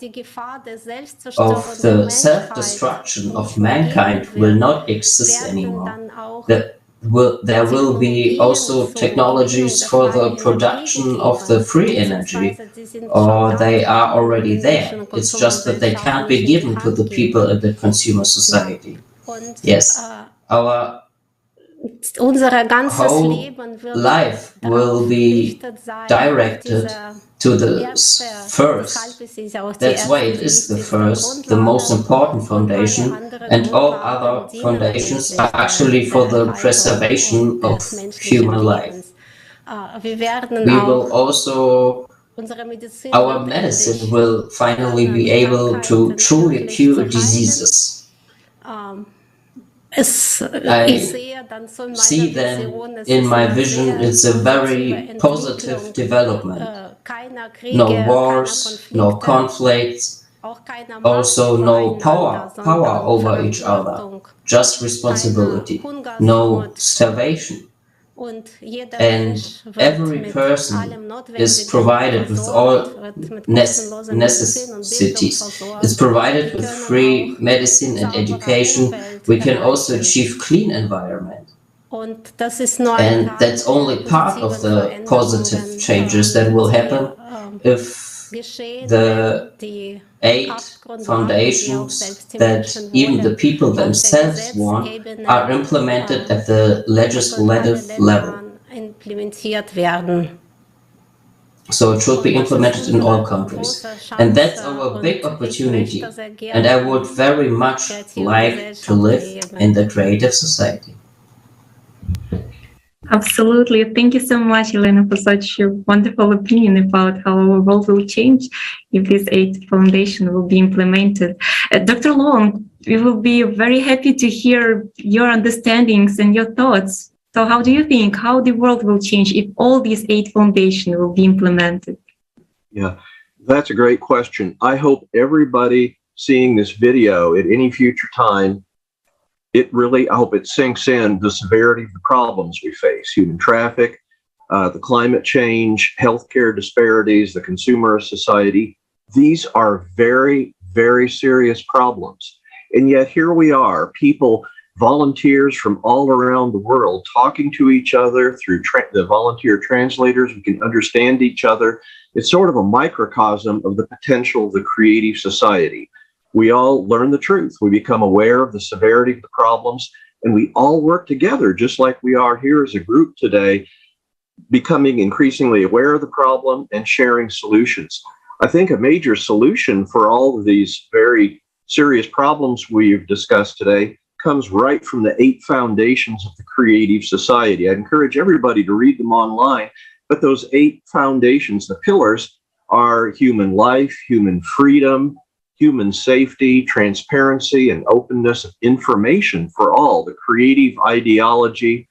of the self-destruction of mankind will not exist anymore. There will be also technologies for the production of the free energy, or they are already there. It's just that they can't be given to the people in the consumer society. Yes, our whole life will be directed to the first. That's why it is the first, the most important foundation, and all other foundations are actually for the preservation of human life. We will also, our medicine will finally be able to truly cure diseases. I see then in my vision it's a very positive development. No wars, no conflicts, also no power over each other, just responsibility, no starvation. And every person is provided with all necessities. It's provided with free medicine and education. We can also achieve clean environment. And that's only part of the positive changes that will happen if the 8 foundations that even the people themselves want are implemented at the legislative level. So it should be implemented in all countries. And that's our big opportunity. And I would very much like to live in the creative society. Absolutely. Thank you so much, Elena, for such a wonderful opinion about how our world will change if this 8 foundation will be implemented. Dr. Long, we will be very happy to hear your understandings and your thoughts. So how do you think how the world will change if all these 8 foundations will be implemented? Yeah, that's a great question. I hope everybody seeing this video at any future time, I hope it sinks in the severity of the problems we face: human traffic, the climate change, healthcare disparities, the consumer society. These are very, very serious problems. And yet here we are, volunteers from all around the world talking to each other through the volunteer translators. We can understand each other. It's sort of a microcosm of the potential of the creative society. We all learn the truth. We become aware of the severity of the problems, and we all work together, just like we are here as a group today, becoming increasingly aware of the problem and sharing solutions. I think a major solution for all of these very serious problems we've discussed today comes right from the 8 foundations of the creative society. I'd encourage everybody to read them online, but those 8 foundations, the pillars, are human life, human freedom, human safety, transparency, and openness of information for all, the creative ideology,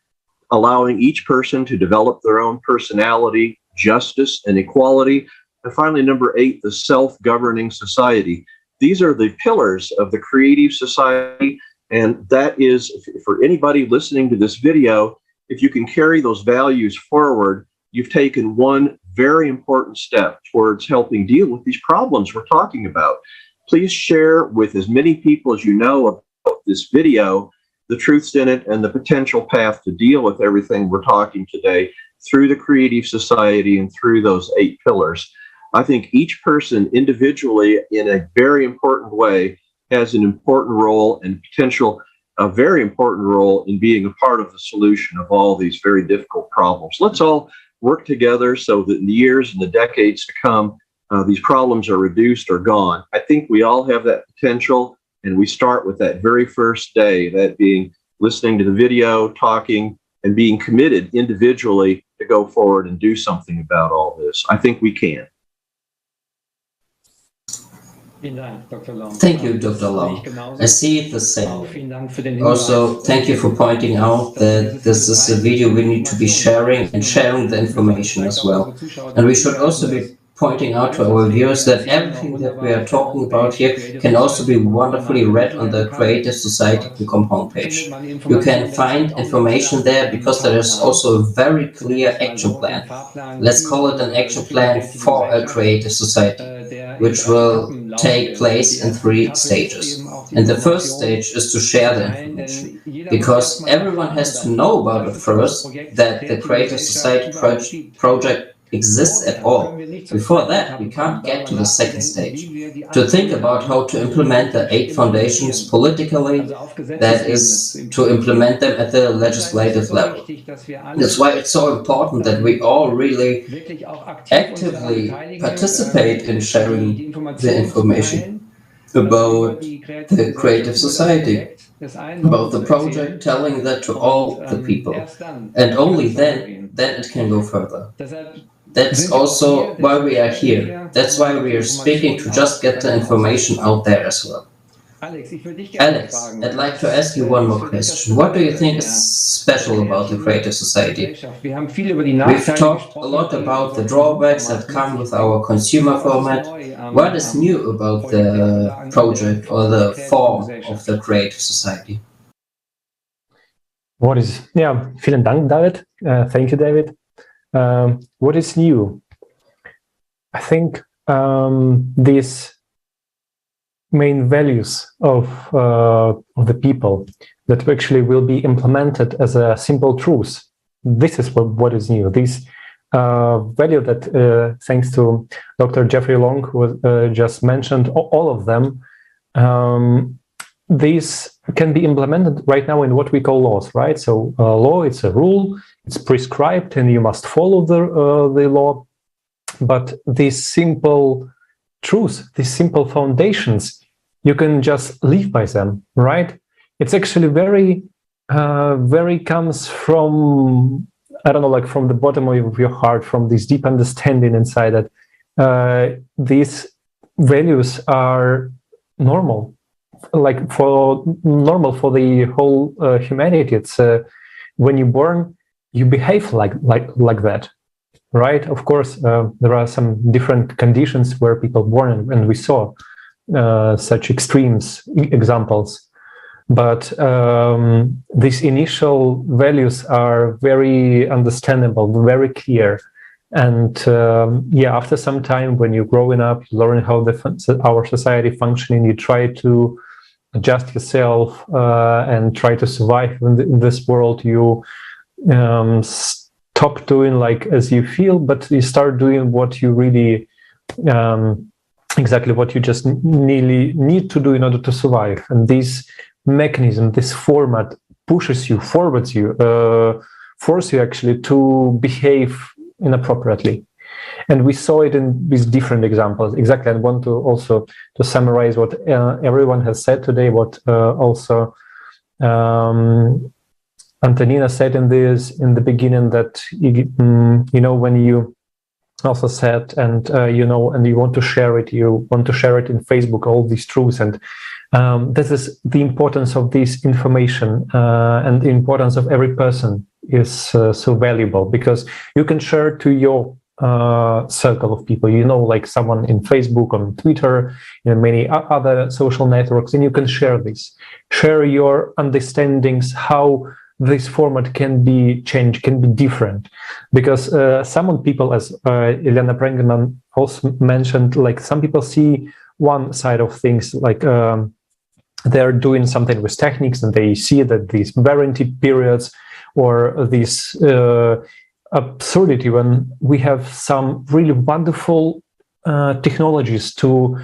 allowing each person to develop their own personality, justice, and equality, and finally, number 8, the self-governing society. These are the pillars of the creative society, and that is, for anybody listening to this video, if you can carry those values forward, you've taken one very important step towards helping deal with these problems we're talking about. Please share with as many people as you know about this video, the truths in it, and the potential path to deal with everything we're talking today through the creative society and through those 8 pillars. I think each person individually, in a very important way, has an important role and a very important role in being a part of the solution of all these very difficult problems. Let's all work together so that in the years and the decades to come, these problems are reduced or gone. I think we all have that potential, and we start with that very first day, that being listening to the video, talking, and being committed individually to go forward and do something about all this. I think we can. Thank you, Dr. Long. I see it the same way. Also, thank you for pointing out that this is a video we need to be sharing and sharing the information as well. And we should also be pointing out to our viewers that everything that we are talking about here can also be wonderfully read on the Creative Society.com homepage. You can find information there because there is also a very clear action plan. Let's call it an action plan for a creative society, which will take place in 3 stages. And the first stage is to share the information, because everyone has to know about it first, that the Creative Society project exists at all. Before that, we can't get to the second stage, to think about how to implement the 8 foundations politically, that is, to implement them at the legislative level. That's why it's so important that we all really actively participate in sharing the information about the Creative Society, about the project, telling that to all the people. And only then it can go further. That's also why we are here. That's why we are speaking, to just get the information out there as well. Alex, I'd like to ask you one more question. What do you think is special about the Creative Society? We've talked a lot about the drawbacks that come with our consumer format. What is new about the project or the form of the Creative Society? Vielen Dank, David. Thank you, David. What is new? I think these main values of the people that actually will be implemented as a simple truth. This is what is new. This value that, thanks to Dr. Jeffrey Long, who just mentioned all of them, these can be implemented right now in what we call laws, right? So law, it's a rule, it's prescribed, and you must follow the law. But these simple truths, these simple foundations, you can just live by them, right? It's actually very comes from, I don't know, like from the bottom of your heart, from this deep understanding inside that these values are normal, like normal for the whole humanity. It's when you're born, you behave like that, right? Of course, there are some different conditions where people are born, and we saw such extremes examples. But these initial values are very understandable, very clear. And after some time, when you're growing up, you learn how our society functioning, you try to adjust yourself and try to survive in this world. You stop doing like as you feel, but you start doing what you really exactly what you just need to do in order to survive. And this mechanism, this format pushes you, forwards you, force you actually to behave inappropriately. And we saw it in these different examples. Exactly. I want to also to summarize what everyone has said today, what also Antonina said in the beginning, that when you also said, and and you want to share it in Facebook, all these truths, and this is the importance of this information, and the importance of every person is so valuable, because you can share to your circle of people, like someone in Facebook, on Twitter, many other social networks, and you can share your understandings, how this format can be changed, can be different. Because some people, as Elena Prengemann also mentioned, like some people see one side of things, like they're doing something with techniques, and they see that these warranty periods or this absurdity, when we have some really wonderful technologies to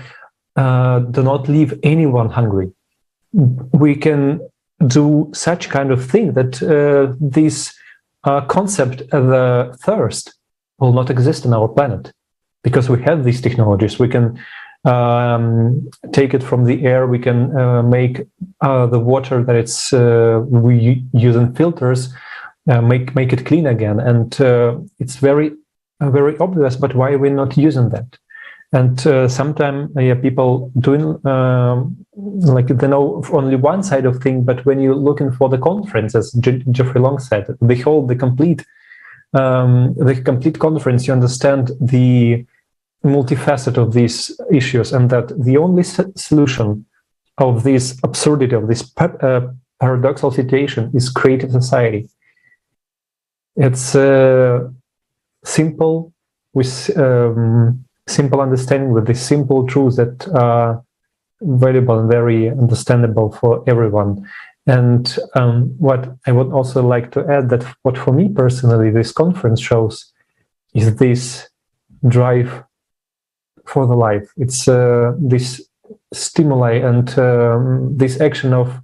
do not leave anyone hungry. We can do such kind of thing that this concept of the thirst will not exist on our planet, because we have these technologies. We can take it from the air. We can make the water that it's we using filters, make it clean again, and it's very obvious. But why are we not using that? And sometimes people doing like they know only one side of thing, but when you're looking for the conference, as Jeffrey Long said, they hold the complete conference, you understand the multifaceted of these issues, and that the only solution of this absurdity, of this paradoxical situation, is creative society. It's simple with simple understanding, with the simple truths that are valuable and very understandable for everyone. And what I would also like to add, that what for me personally this conference shows is this drive for the life. It's this stimuli and this action of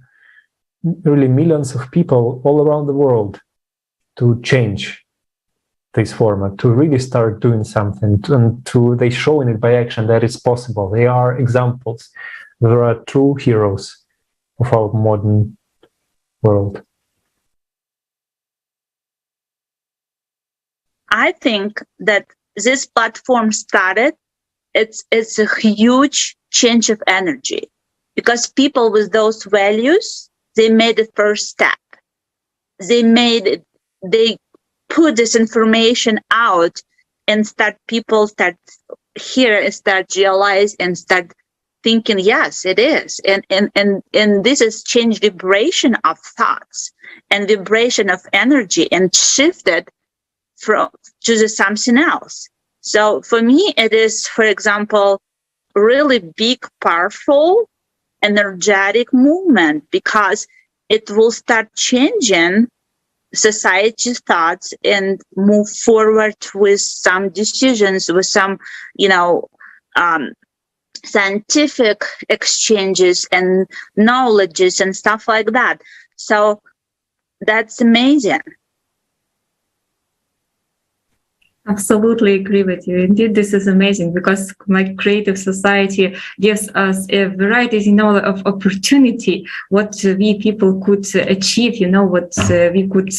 really millions of people all around the world to change this format, to really start doing something, and they showing it by action that it's possible. They are examples. There are true heroes of our modern world. I think that this platform started, it's a huge change of energy, because people with those values, they made the first step. They put this information out, and people start hear and start realize and start thinking, yes, it is. And this has changed vibration of thoughts and vibration of energy, and shifted to something else. So for me, it is, for example, really big, powerful, energetic movement, because it will start changing society's thoughts and move forward with some decisions, with some, scientific exchanges and knowledges and stuff like that. So that's amazing. Absolutely agree with you. Indeed, this is amazing, because creative society gives us a variety, of opportunity, what we people could achieve, what we could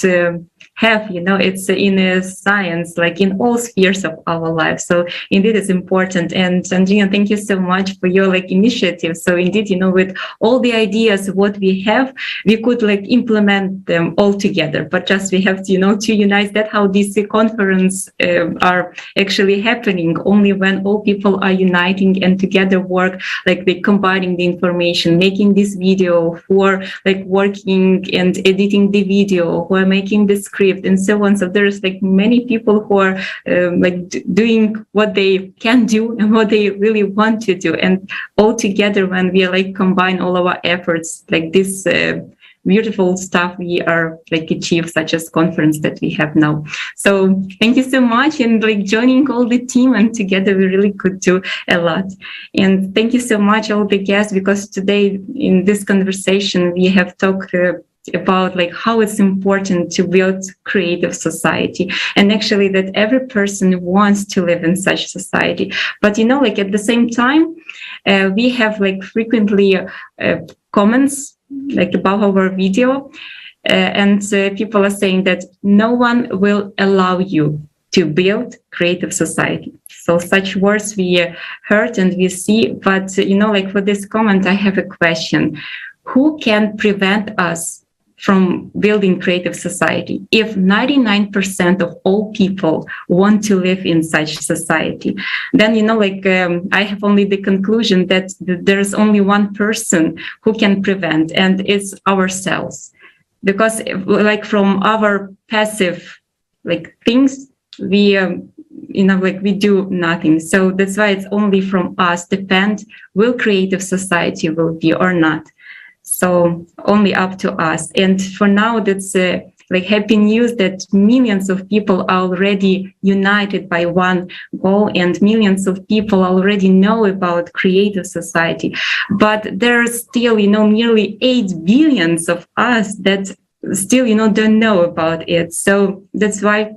have, it's in a science, like in all spheres of our life. So indeed, it's important. And Antonina, thank you so much for your initiative. So indeed, with all the ideas what we have, we could implement them all together. But just we have to, to unite that, how this conference are actually happening only when all people are uniting and together work, they combining the information, making this video, for working and editing the video, who are making the script, and so on. So there's many people who are doing what they can do and what they really want to do, and all together when we are combine all our efforts, this beautiful stuff we are achieve, such as conference that we have now. So thank you so much, and joining all the team, and together we really could do a lot. And thank you so much all the guests, because today in this conversation we have talked about how it's important to build creative society, and actually that every person wants to live in such society. But at the same time, we have frequently comments about our video, and people are saying that no one will allow you to build creative society. So such words we heard and we see. But for this comment, I have a question: who can prevent us from building creative society if 99% of all people want to live in such society? Then I have only the conclusion that there's only one person who can prevent, and it's ourselves. Because from our passive things, we we do nothing. So that's why it's only from us depend will creative society will be or not. So only up to us. And for now, that's happy news that millions of people are already united by one goal, and millions of people already know about creative society. But there are still, nearly 8 billion of us that still, don't know about it. So that's why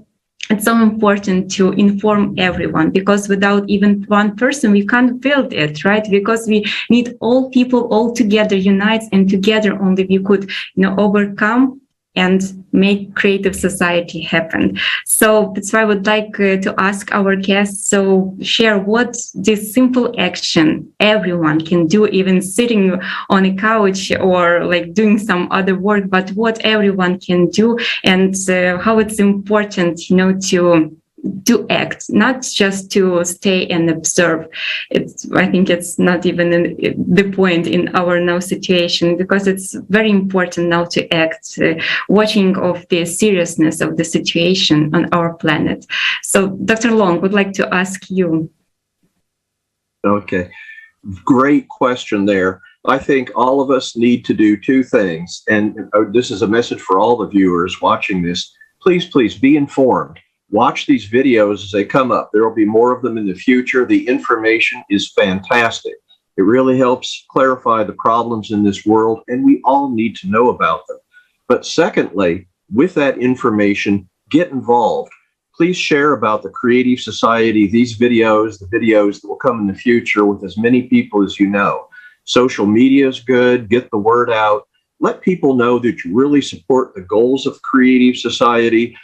it's so important to inform everyone, because without even one person, we can't build it, right? Because we need all people all together unite, and together only we could, overcome and make creative society happen. So that's why I would like to ask our guests, so share what this simple action everyone can do, even sitting on a couch or like doing some other work, but what everyone can do, and how it's important, to act, not just to stay and observe. I think it's not even the point in our now situation, because it's very important now to act, watching of the seriousness of the situation on our planet. So Dr. Long, would like to ask you. Okay, great question there. I think all of us need to do two things, and this is a message for all the viewers watching this. Please be informed. Watch these videos as they come up. There will be more of them in the future. The information is fantastic. It really helps clarify the problems in this world, and we all need to know about them. But secondly, with that information, get involved. Please share about the Creative Society, these videos, the videos that will come in the future with as many people as you know. Social media is good. Get the word out. Let people know that you really support the goals of Creative Society.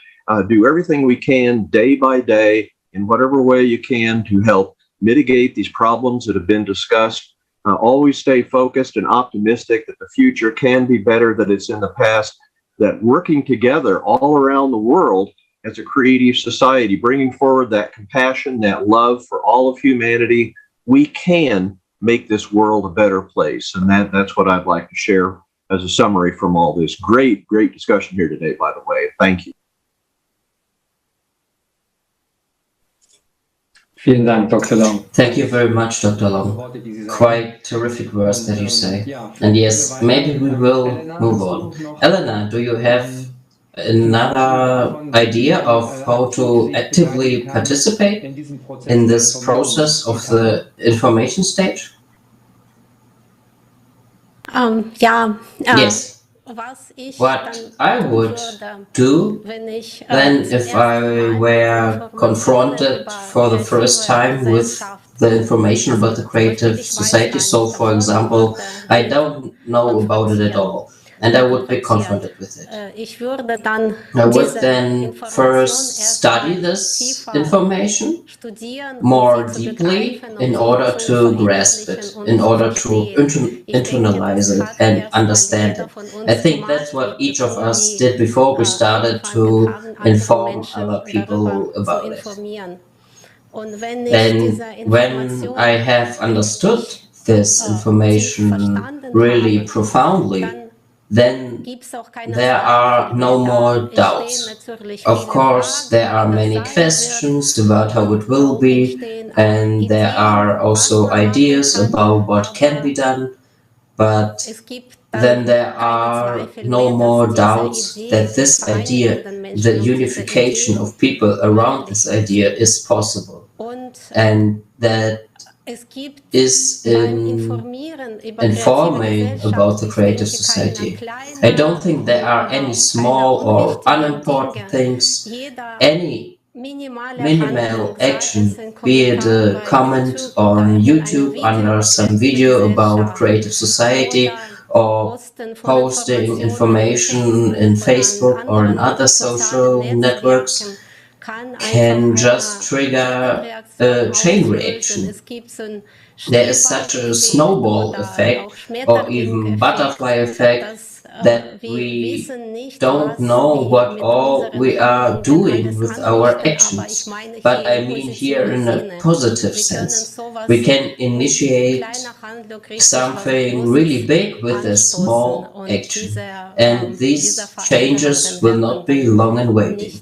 Do everything we can day by day in whatever way you can to help mitigate these problems that have been discussed. Always stay focused and optimistic that the future can be better than it's in the past, that working together all around the world as a creative society, bringing forward that compassion, that love for all of humanity, we can make this world a better place. And that's what I'd like to share as a summary from all this. Great discussion here today, by the way. Thank you. Vielen Dank, Dr. Long. Thank you very much, Dr. Long. Quite terrific words that you say. And yes, maybe we will move on. Elena, do you have another idea of how to actively participate in this process of the information stage? Yes. What I would do then, if I were confronted for the first time with the information about the Creative Society, so for example, I don't know about it at all, and I would be confronted with it. I would then first study this information more deeply in order to grasp it, in order to internalize it and understand it. I think that's what each of us did before we started to inform other people about it. And when I have understood this information really profoundly, then there are no more doubts. Of course, there are many questions about how it will be, and there are also ideas about what can be done, but then there are no more doubts that this idea, the unification of people around this idea, is possible, and that is in informing about the Creative Society. I don't think there are any small or unimportant things. Any minimal action, be it a comment on YouTube under some video about Creative Society, or posting information in Facebook or in other social networks, can just trigger a chain reaction. There is such a snowball effect, or even butterfly effect, that we don't know what all we are doing with our actions. But I mean here in a positive sense. We can initiate something really big with a small action, and these changes will not be long in waiting.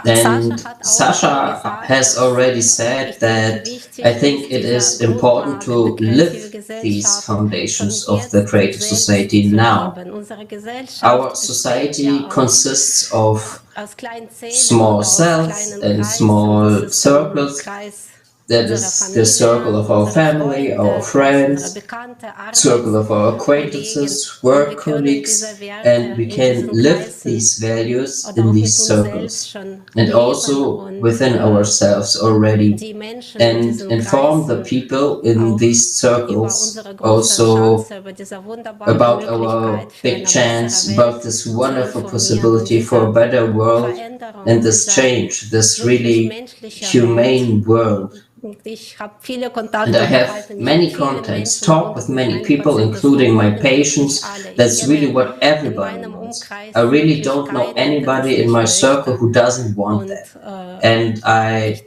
And Sasha has already said that I think it is important to live these foundations of the Creative Society now. Our society consists of small cells and small circles, that is the circle of our family, our friends, circle of our acquaintances, work colleagues, and we can live these values in these circles and also within ourselves already, and inform the people in these circles also about our big chance, about this wonderful possibility for a better world and this change, this really humane world. And I have many contacts, talk with many people, including my patients. That's really what everybody wants. I really don't know anybody in my circle who doesn't want that. And I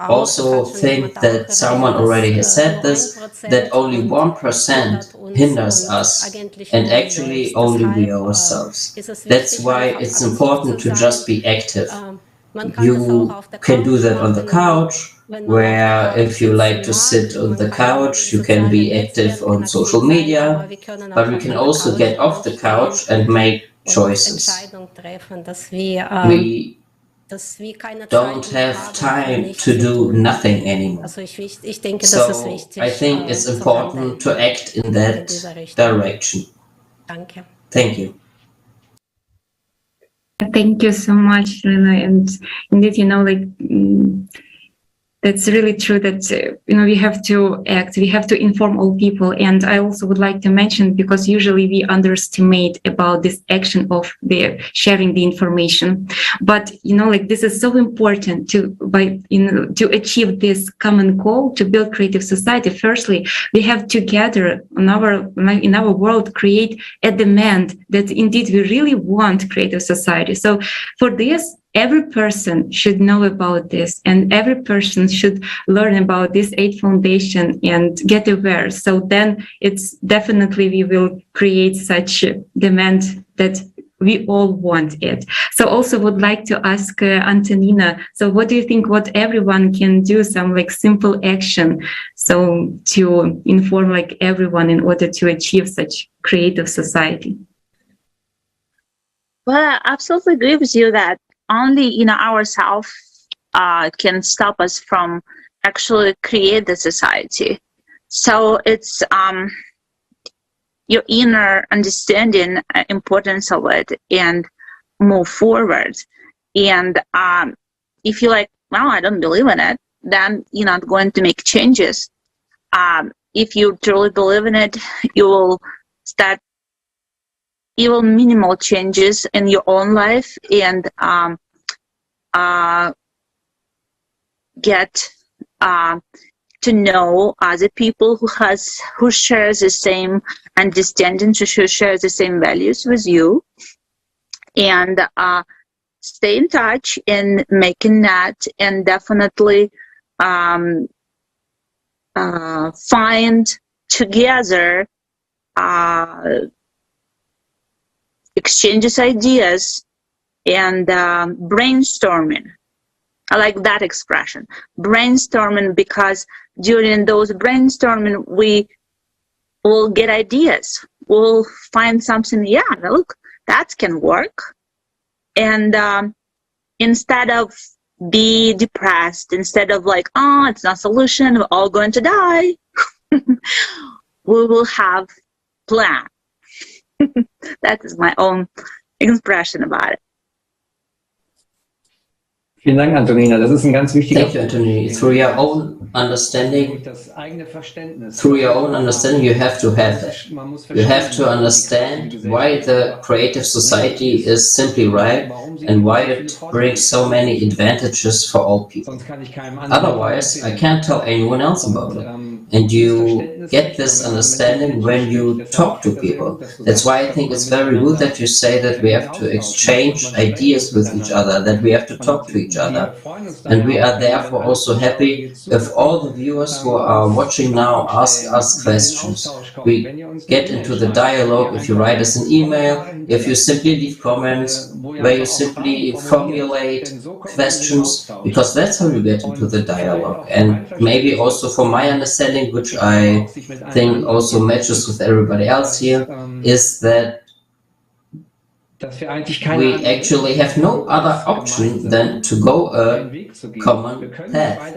also think that someone already has said this, that only 1% hinders us, and actually only we ourselves. That's why it's important to just be active. You can do that on the couch, where if you like to sit on the couch, you can be active on social media, but we can also get off the couch and make choices. We don't have time to do nothing anymore. So I think it's important to act in that direction. Thank you. Thank you so much, Elena. And indeed, that's really true that, we have to act, we have to inform all people. And I also would like to mention, because usually we underestimate about this action of the sharing the information. But, this is so important to achieve this common goal, to build creative society. Firstly, we have together in our world create a demand that indeed we really want creative society. So for this, every person should know about this, and every person should learn about this 8 foundation and get aware. So then it's definitely we will create such a demand that we all want it. So also would like to ask Antonina, so what do you think what everyone can do, some simple action, so to inform everyone in order to achieve such creative society? Well, I absolutely agree with you that only ourselves can stop us from actually create the society. So it's your inner understanding importance of it and move forward. And if you're like, well, I don't believe in it, then you're not going to make changes. If you truly believe in it, you will start even minimal changes in your own life and get to know other people who share the same understanding, who share the same values with you, and stay in touch in making that, and definitely find together exchanges ideas and brainstorming. I like that expression, brainstorming, because during those brainstorming we will get ideas. We'll find something, yeah, look, that can work. And instead of be depressed, instead of like, oh, it's not a solution, we're all going to die, we will have plan. That is my own expression about it. Vielen Dank, Antonina. Das ist ein ganz wichtiger Thank you, Antonina. Through your own understanding, you have to have that. You have to understand why the creative society is simply right and why it brings so many advantages for all people. Otherwise, I can't tell anyone else about it. And you get this understanding when you talk to people. That's why I think it's very good that you say that we have to exchange ideas with each other, that we have to talk to each other. And we are therefore also happy if all the viewers who are watching now ask us questions. We get into the dialogue if you write us an email, if you simply leave comments, where you simply formulate questions, because that's how you get into the dialogue. And maybe also from my understanding, which I think also matches with everybody else here, is that we actually have no other option than to go a common path.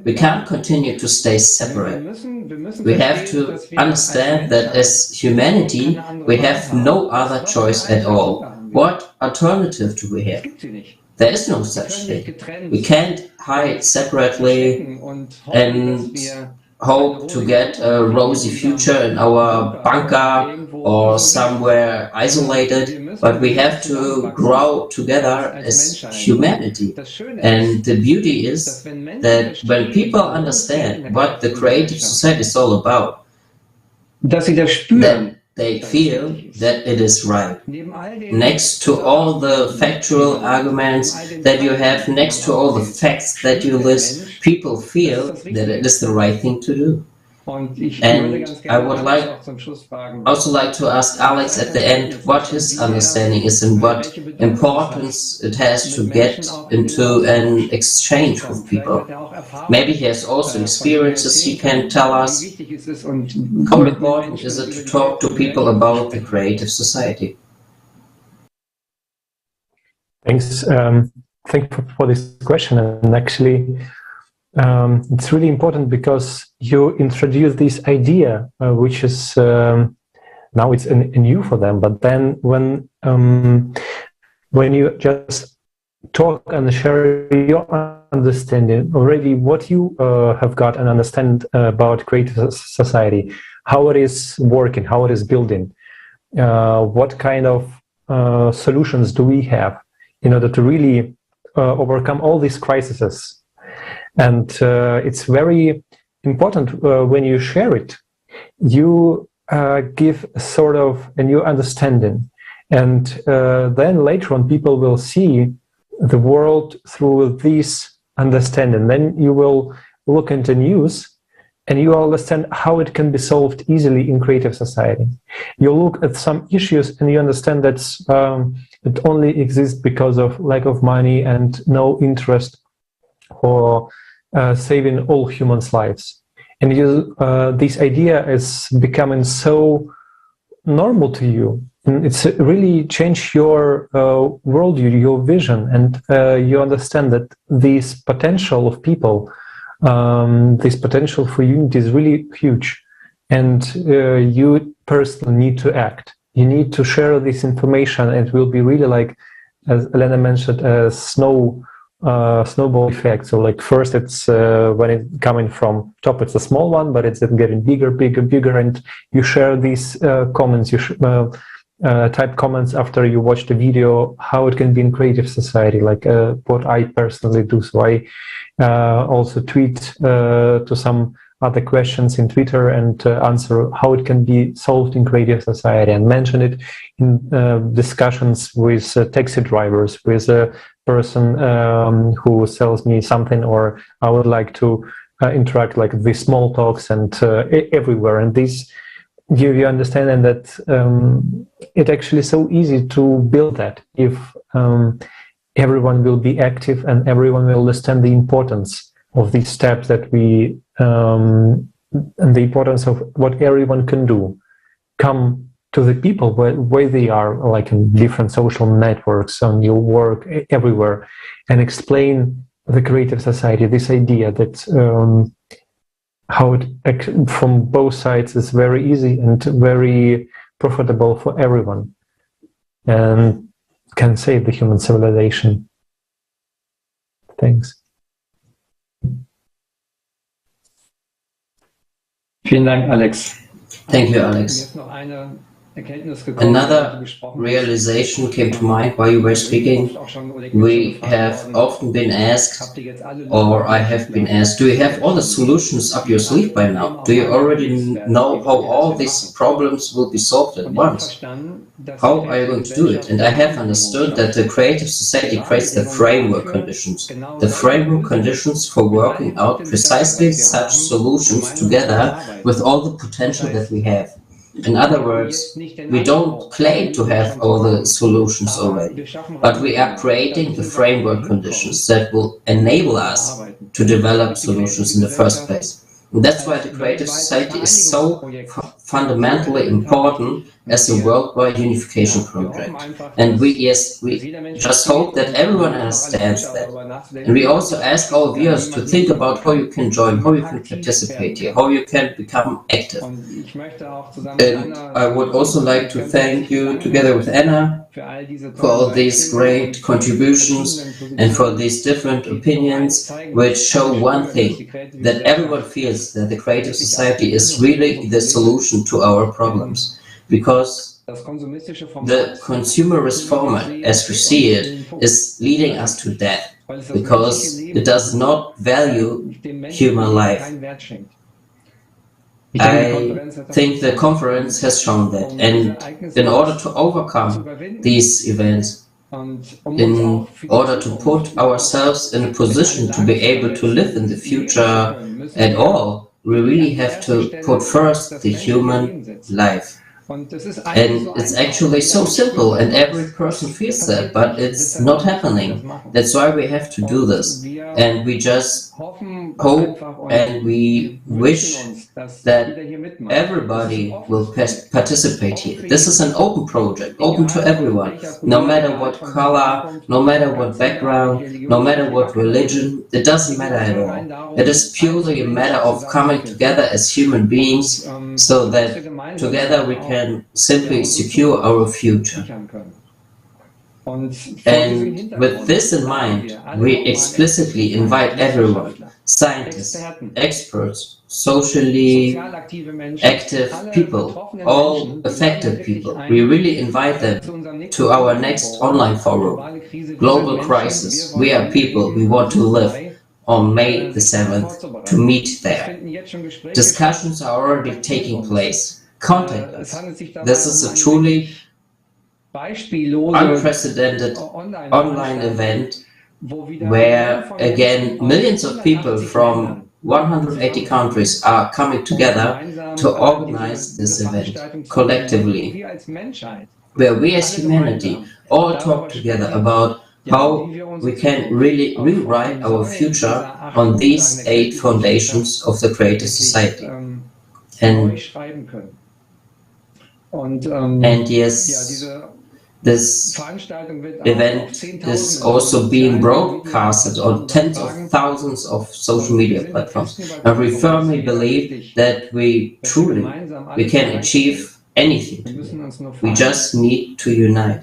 We can't continue to stay separate. We have to understand that as humanity, we have no other choice at all. What alternative do we have? There is no such thing. We can't hide separately and hope to get a rosy future in our bunker or somewhere isolated, but we have to grow together as humanity. And the beauty is that when people understand what the creative society is all about, then they feel that it is right. Next to all the factual arguments that you have, next to all the facts that you list, people feel that it is the right thing to do. And I would also like to ask Alex at the end what his understanding is and what importance it has to get into an exchange with people. Maybe he has also experiences he can tell us. How important is it to talk to people about the creative society? Thanks. Thank you for this question. And actually, it's really important because you introduce this idea, which is now it's new for them. But then when you just talk and share your understanding already, what you have got and understand about creative society, how it is working, how it is building, what kind of solutions do we have in order to really overcome all these crises. And it's very important when you share it, you give sort of a new understanding. And then later on, people will see the world through this understanding. Then you will look into news and you understand how it can be solved easily in creative society. You look at some issues and you understand that it only exists because of lack of money and no interest for saving all humans' lives. And this idea is becoming so normal to you. And it's really changed your worldview, your vision, and you understand that this potential of people, this potential for unity is really huge. And you personally need to act. You need to share this information. It will be really like, as Elena mentioned, a snowball effect. So like first it's when it's coming from top, it's a small one, but it's getting bigger, and you share these comments, you type comments after you watch the video, how it can be in creative society, like what I personally do. So I also tweet to some other questions in Twitter and answer how it can be solved in creative society, and mention it in discussions with taxi drivers, with a person who sells me something, or I would like to interact like these small talks and everywhere. And this you understand, and that it's actually so easy to build that if everyone will be active and everyone will understand the importance of these steps that we and the importance of what everyone can do. Come to the people where they are, like in different social networks, on your work, everywhere, and explain the creative society, this idea that how it from both sides is very easy and very profitable for everyone and can save the human civilization. Thanks. Vielen Dank, Alex. Thank you, Alex. Another realization came to mind while you were speaking. We have often been asked, or I have been asked, do you have all the solutions up your sleeve by now? Do you already know how all these problems will be solved at once? How are you going to do it? And I have understood that the creative society creates the framework conditions. The framework conditions for working out precisely such solutions together with all the potential that we have. In other words, we don't claim to have all the solutions already, but we are creating the framework conditions that will enable us to develop solutions in the first place. And that's why the creative society is so fundamentally important, as a worldwide unification project. And we just hope that everyone understands that. And we also ask our viewers to think about how you can join, how you can participate here, how you can become active. And I would also like to thank you, together with Anna, for all these great contributions and for these different opinions, which show one thing, that everyone feels that the creative society is really the solution to our problems. Because the consumerist format, as we see it, is leading us to death, because it does not value human life. I think the conference has shown that, and in order to overcome these events, in order to put ourselves in a position to be able to live in the future at all, we really have to put first the human life. And it's actually so simple, and every person feels that, but it's not happening. That's why we have to do this. And we just hope and we wish that everybody will participate here. This is an open project, open to everyone, no matter what color, no matter what background, no matter what religion, it doesn't matter at all. It is purely a matter of coming together as human beings so that together we can simply secure our future. And with this in mind, we explicitly invite everyone, scientists, experts, socially active people, all affected people. We really invite them to our next online forum, Global Crisis. We are people, we want to live, on May the 7th, to meet there. Discussions are already taking place. Contact us. This is a truly unprecedented online event where, again, millions of people from 180 countries are coming together to organize this event collectively, where we as humanity all talk together about how we can really rewrite our future on these 8 foundations of the creative society. And yes, this event is also being broadcasted on tens of thousands of social media platforms. And we firmly believe that we can achieve anything today. We just need to unite.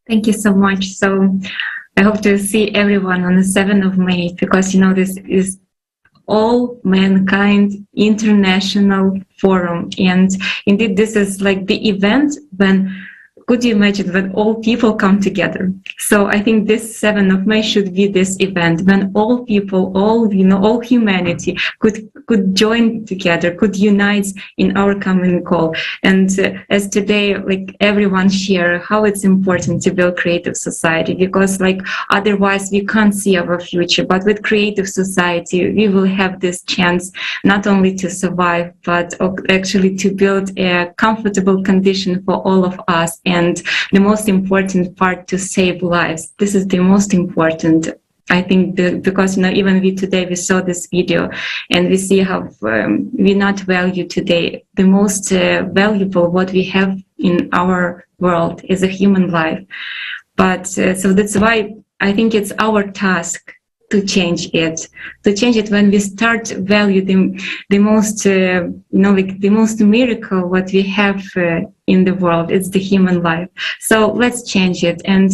Thank you so much. So I hope to see everyone on the 7th of May, because, you know, this is all mankind international forum. And indeed, this is like the event when, could you imagine, when all people come together? So I think this 7th of May should be this event when all people, all humanity could join together, could unite in our common goal. And as today, like everyone share how it's important to build creative society, because like otherwise we can't see our future. But with creative society, we will have this chance not only to survive, but actually to build a comfortable condition for all of us. And the most important part, to save lives. This is the most important. I think because, you know, even we today, we saw this video and we see how we not value today. The most valuable what we have in our world is a human life. But so that's why I think it's our task to change it when we start value the most, like the most miracle what we have in the world. It's the human life. So let's change it. And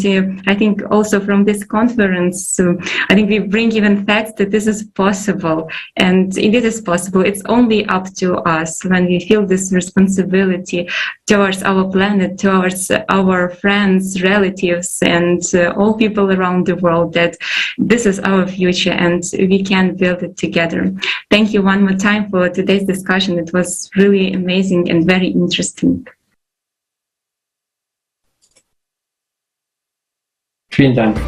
I think also from this conference, I think we bring even facts that this is possible. And it is possible. It's only up to us when we feel this responsibility towards our planet, towards our friends, relatives, and all people around the world, that this is our future and we can build it together. Thank you one more time for today's discussion. It was really amazing and very interesting. Vielen Dank.